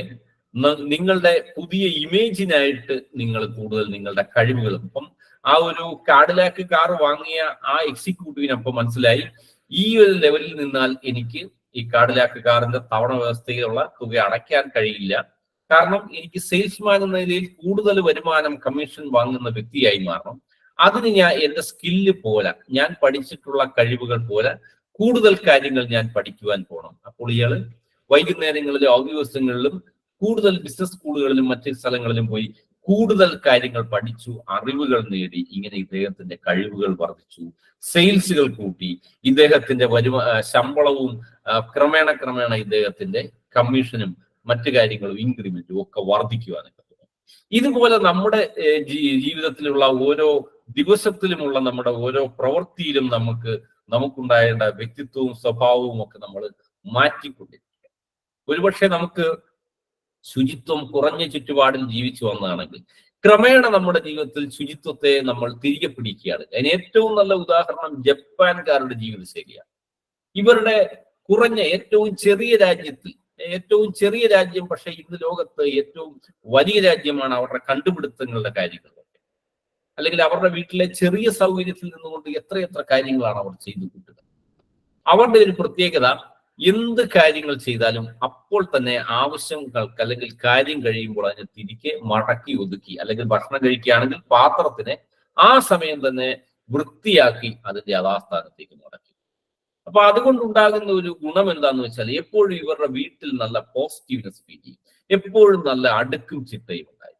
നിങ്ങളുടെ പുതിയ ഇമേജിനായിട്ട് നിങ്ങൾ കൂടുതൽ നിങ്ങളുടെ കഴിവുകളും, ഇപ്പം ആ ഒരു കാഡിലാക്ക് കാർ വാങ്ങിയ ആ എക്സിക്യൂട്ടീവിനൊപ്പം മനസ്സിലായി, ഈ ഒരു ലെവലിൽ നിന്നാൽ എനിക്ക് ഈ കാഡിലാക്ക് കാറിന്റെ തവണ വ്യവസ്ഥയിലുള്ള തുക അടയ്ക്കാൻ കഴിയില്ല. കാരണം എനിക്ക് സെയിൽസ്മാൻ എന്ന നിലയിൽ കൂടുതൽ വരുമാനം, കമ്മീഷൻ വാങ്ങുന്ന വ്യക്തിയായി മാറണം. അതിന് ഞാൻ എന്റെ സ്കില്ല് പോലെ, ഞാൻ പഠിച്ചിട്ടുള്ള കഴിവുകൾ പോലെ കൂടുതൽ കാര്യങ്ങൾ ഞാൻ പഠിക്കുവാൻ പോകണം. അപ്പോൾ ഇയാള് വൈകുന്നേരങ്ങളിലും അവധി ദിവസങ്ങളിലും കൂടുതൽ ബിസിനസ് സ്കൂളുകളിലും മറ്റ് സ്ഥലങ്ങളിലും പോയി കൂടുതൽ കാര്യങ്ങൾ പഠിച്ചു, അറിവുകൾ നേടി. ഇങ്ങനെ ഇദ്ദേഹത്തിന്റെ കഴിവുകൾ വർദ്ധിച്ചു, സെയിൽസുകൾ കൂട്ടി, ഇദ്ദേഹത്തിന്റെ ശമ്പളവും ക്രമേണ ഇദ്ദേഹത്തിന്റെ കമ്മീഷനും മറ്റു കാര്യങ്ങളും ഇൻക്രിമെന്റും ഒക്കെ വർദ്ധിക്കുവാനൊക്കെ തുടങ്ങി. ഇതുപോലെ നമ്മുടെ ജീവിതത്തിലുള്ള ഓരോ ദിവസത്തിലുമുള്ള നമ്മുടെ ഓരോ പ്രവൃത്തിയിലും നമുക്കുണ്ടായേണ്ട വ്യക്തിത്വവും സ്വഭാവവും ഒക്കെ നമ്മൾ മാറ്റിക്കൊണ്ടിരിക്കുക. ഒരുപക്ഷെ നമുക്ക് ശുചിത്വം കുറഞ്ഞ ചുറ്റുപാടിൽ ജീവിച്ചു വന്നതാണെങ്കിൽ ക്രമേണ നമ്മുടെ ജീവിതത്തിൽ ശുചിത്വത്തെ നമ്മൾ തിരികെ പിടിക്കുകയാണ്. അതിന് ഏറ്റവും നല്ല ഉദാഹരണം ജപ്പാൻകാരുടെ ജീവിതശൈലിയാണ്. ഇവരുടെ ഏറ്റവും ചെറിയ രാജ്യം, പക്ഷെ ഇന്ന് ലോകത്ത് ഏറ്റവും വലിയ രാജ്യമാണ്. അവരുടെ കണ്ടുപിടുത്തങ്ങളുടെ കാര്യങ്ങളൊക്കെ, അല്ലെങ്കിൽ അവരുടെ വീട്ടിലെ ചെറിയ സൗകര്യത്തിൽ നിന്നുകൊണ്ട് എത്രയെത്ര കാര്യങ്ങളാണ് അവർ ചെയ്തു കൂട്ടുന്നത്. അവരുടെ ഒരു പ്രത്യേകത, എന്ത് കാര്യങ്ങൾ ചെയ്താലും അപ്പോൾ തന്നെ ആവശ്യങ്ങൾക്ക് അല്ലെങ്കിൽ കാര്യം കഴിയുമ്പോൾ അതിനെ തിരികെ മടക്കി ഒതുക്കി, അല്ലെങ്കിൽ ഭക്ഷണം കഴിക്കുകയാണെങ്കിൽ പാത്രത്തിനെ ആ സമയം തന്നെ വൃത്തിയാക്കി അതിന്റെ യഥാസ്ഥാനത്തേക്ക് മടക്കി. അപ്പൊ അതുകൊണ്ടുണ്ടാകുന്ന ഒരു ഗുണം എന്താന്ന് വെച്ചാൽ, എപ്പോഴും ഇവരുടെ വീട്ടിൽ നല്ല പോസിറ്റീവ്നെസ് ഫീൽ ചെയ്യും, എപ്പോഴും നല്ല അടുക്കും ചിട്ടയും ഉണ്ടായി.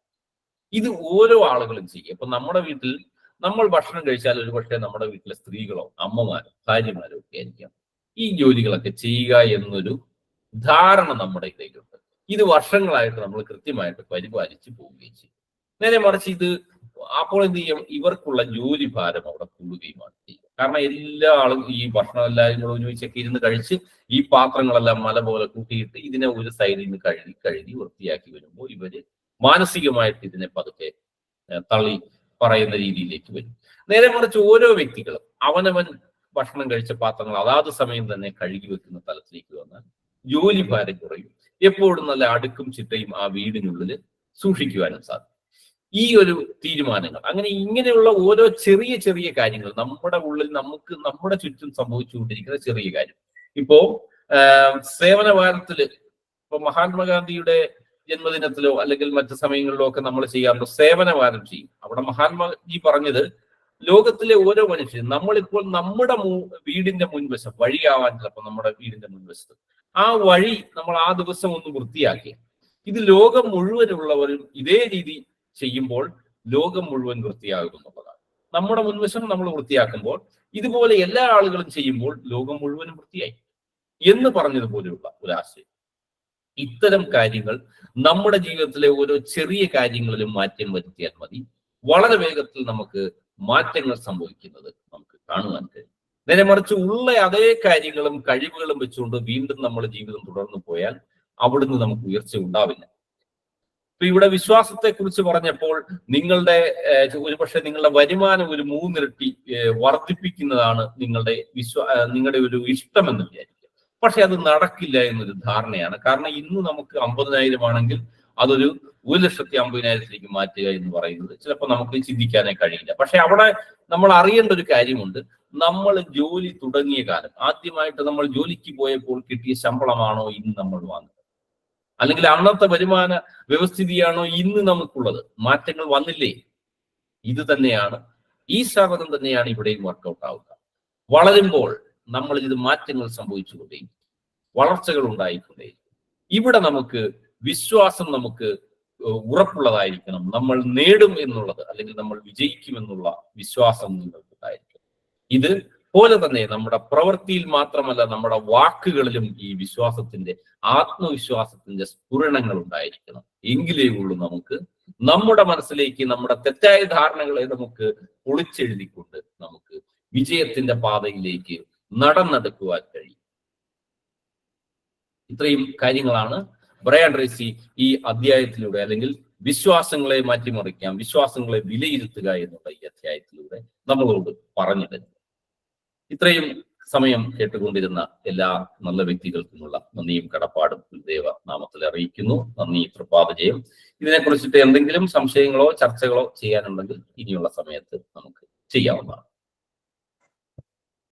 ഇത് ഓരോ ആളുകളും ചെയ്യും. അപ്പൊ നമ്മുടെ വീട്ടിൽ നമ്മൾ ഭക്ഷണം കഴിച്ചാൽ ഒരുപക്ഷെ നമ്മുടെ വീട്ടിലെ സ്ത്രീകളോ അമ്മമാരോ ഭാര്യമാരോ ഒക്കെ ആയിരിക്കാം ഈ ജോലികളൊക്കെ ചെയ്യുക എന്നൊരു ധാരണ നമ്മുടെ ഇടയിലുണ്ട്. ഇത് വർഷങ്ങളായിട്ട് നമ്മൾ കൃത്യമായിട്ട് പരിപാലിച്ചു പോവുകയും ചെയ്യും. നേരെ മറിച്ച് അപ്പോൾ എന്ത് ചെയ്യും, ഇവർക്കുള്ള ജോലി ഭാരം അവിടെ കൂടുകയുമാണ് ചെയ്യുക. കാരണം എല്ലാ ആളും ഈ ഭക്ഷണം എല്ലാവരും കൂടെ ഒരുമിച്ചൊക്കെ ഇരുന്ന് കഴിച്ച് ഈ പാത്രങ്ങളെല്ലാം മല പോലെ കൂട്ടിയിട്ട് ഇതിനെ ഒരു സൈഡിൽ നിന്ന് കഴുകി വൃത്തിയാക്കി വരുമ്പോൾ ഇവര് മാനസികമായിട്ട് ഇതിനെ പതുക്കെ തള്ളി പറയുന്ന രീതിയിലേക്ക് വരും. നേരെ മറിച്ച് ഓരോ വ്യക്തികളും അവനവൻ ഭക്ഷണം കഴിച്ച പാത്രങ്ങൾ അതാത് സമയം തന്നെ കഴുകി വെക്കുന്ന തലത്തിലേക്ക് വന്നാൽ ജോലി ഭാരം കുറയും, എപ്പോഴും നല്ല അടുക്കും ചിട്ടയും ആ വീടിനുള്ളിൽ സൂക്ഷിക്കുവാനും സാധിക്കും. ഈ ഒരു തീരുമാനങ്ങൾ, ഇങ്ങനെയുള്ള ഓരോ ചെറിയ ചെറിയ കാര്യങ്ങൾ നമ്മുടെ ഉള്ളിൽ നമ്മുടെ ചുറ്റും സംഭവിച്ചുകൊണ്ടിരിക്കുന്ന ചെറിയ കാര്യം. ഇപ്പോ സേവന വാരത്തില് ഇപ്പൊ മഹാത്മാഗാന്ധിയുടെ ജന്മദിനത്തിലോ അല്ലെങ്കിൽ മറ്റു സമയങ്ങളിലോ ഒക്കെ നമ്മൾ ചെയ്യാറുണ്ട്, സേവന വാരം ചെയ്യും. അവിടെ മഹാത്മാജി പറഞ്ഞത്, ലോകത്തിലെ ഓരോ മനുഷ്യരും നമ്മളിപ്പോൾ നമ്മുടെ വീടിന്റെ മുൻവശം, വഴിയാവാൻ ചിലപ്പോൾ നമ്മുടെ വീടിന്റെ മുൻവശത്ത് ആ വഴി നമ്മൾ ആ ദിവസം ഒന്ന് വൃത്തിയാക്കി, ഇത് ലോകം മുഴുവനുള്ളവരും ഇതേ രീതി ചെയ്യുമ്പോൾ ലോകം മുഴുവൻ വൃത്തിയാകും എന്നുള്ളതാണ്. നമ്മുടെ മുൻവശം നമ്മൾ വൃത്തിയാക്കുമ്പോൾ ഇതുപോലെ എല്ലാ ആളുകളും ചെയ്യുമ്പോൾ ലോകം മുഴുവനും വൃത്തിയായി എന്ന് പറഞ്ഞതുപോലെയുള്ള ഒരു ആശയം. ഇത്തരം കാര്യങ്ങൾ നമ്മുടെ ജീവിതത്തിലെ ഓരോ ചെറിയ കാര്യങ്ങളിലും മാറ്റം വരുത്തിയാൽ മതി, വളരെ വേഗത്തിൽ നമുക്ക് മാറ്റങ്ങൾ സംഭവിക്കുന്നത് നമുക്ക് കാണുവാൻ കഴിയും. നേരെ മറിച്ച് ഉള്ള അതേ കാര്യങ്ങളും കഴിവുകളും വെച്ചുകൊണ്ട് വീണ്ടും നമ്മുടെ ജീവിതം തുടർന്നു പോയാൽ അവിടുന്ന് നമുക്ക് ഉയർച്ച ഉണ്ടാവില്ല. ഇപ്പൊ ഇവിടെ വിശ്വാസത്തെ കുറിച്ച് പറഞ്ഞപ്പോൾ ഒരുപക്ഷെ നിങ്ങളുടെ വരുമാനം ഒരു 3 ഇരട്ടി വർദ്ധിപ്പിക്കുന്നതാണ് നിങ്ങളുടെ ഒരു ഇഷ്ടമെന്ന് വിചാരിക്കുക. പക്ഷെ അത് നടക്കില്ല എന്നൊരു ധാരണയാണ്. കാരണം ഇന്ന് നമുക്ക് 50,000 ആണെങ്കിൽ അതൊരു 1,50,000 മാറ്റുക എന്ന് പറയുന്നത് ചിലപ്പോൾ നമുക്ക് ചിന്തിക്കാനേ കഴിയില്ല. പക്ഷെ അവിടെ നമ്മൾ അറിയേണ്ട ഒരു കാര്യമുണ്ട്. നമ്മൾ ജോലി തുടങ്ങിയ കാലം, ആദ്യമായിട്ട് നമ്മൾ ജോലിക്ക് പോയപ്പോൾ കിട്ടിയ ശമ്പളമാണോ ഇന്ന് നമ്മൾ വാങ്ങുന്നത്, അല്ലെങ്കിൽ അന്നത്തെ വരുമാന വ്യവസ്ഥിതിയാണോ ഇന്ന് നമുക്കുള്ളത്? മാറ്റങ്ങൾ വന്നില്ലേ? ഇത് തന്നെയാണ്, ഈ സാധനം തന്നെയാണ് ഇവിടെയും വർക്കൗട്ട് ആവുക. വളരുമ്പോൾ നമ്മൾ ഇത് മാറ്റങ്ങൾ സംഭവിച്ചുകൊണ്ടേയിരിക്കും, വളർച്ചകൾ ഉണ്ടായിക്കൊണ്ടേയിരിക്കും. ഇവിടെ നമുക്ക് വിശ്വാസം നമുക്ക് ഉറപ്പുള്ളതായിരിക്കണം. നമ്മൾ നേടും എന്നുള്ളത്, അല്ലെങ്കിൽ നമ്മൾ വിജയിക്കുമെന്നുള്ള വിശ്വാസം നിങ്ങൾക്കുണ്ടായിരിക്കും. ഇത് പോലെ തന്നെ നമ്മുടെ പ്രവൃത്തിയിൽ മാത്രമല്ല, നമ്മുടെ വാക്കുകളിലും ഈ വിശ്വാസത്തിന്റെ, ആത്മവിശ്വാസത്തിന്റെ സ്ഫുരണങ്ങൾ ഉണ്ടായിരിക്കണം. എങ്കിലേ ഉള്ളൂ നമുക്ക് നമ്മുടെ മനസ്സിലേക്ക് നമ്മുടെ തെറ്റായ ധാരണകളെ നമുക്ക് പൊളിച്ചെഴുതിക്കൊണ്ട് നമുക്ക് വിജയത്തിന്റെ പാതയിലേക്ക് നടന്നെടുക്കുവാൻ കഴിയും. ഇത്രയും കാര്യങ്ങളാണ് ബ്രയാൻ ട്രേസി ഈ അധ്യായത്തിലൂടെ, അല്ലെങ്കിൽ വിശ്വാസങ്ങളെ മാറ്റിമറിക്കാം, വിശ്വാസങ്ങളെ വിലയിരുത്തുക എന്നുള്ള ഈ അധ്യായത്തിലൂടെ നമ്മളോട് പറഞ്ഞു തരുന്നത്. ഇത്രയും സമയം കേട്ടുകൊണ്ടിരുന്ന എല്ലാ നല്ല വ്യക്തികൾക്കുമുള്ള നന്ദിയും കടപ്പാടും ദൈവ നാമത്തിൽ അറിയിക്കുന്നു. നന്ദി, തൃപ്പാദജയം. ഇതിനെക്കുറിച്ചിട്ട് എന്തെങ്കിലും സംശയങ്ങളോ ചർച്ചകളോ ചെയ്യാനുണ്ടെങ്കിൽ ഇനിയുള്ള സമയത്ത് നമുക്ക് ചെയ്യാവുന്നതാണ്.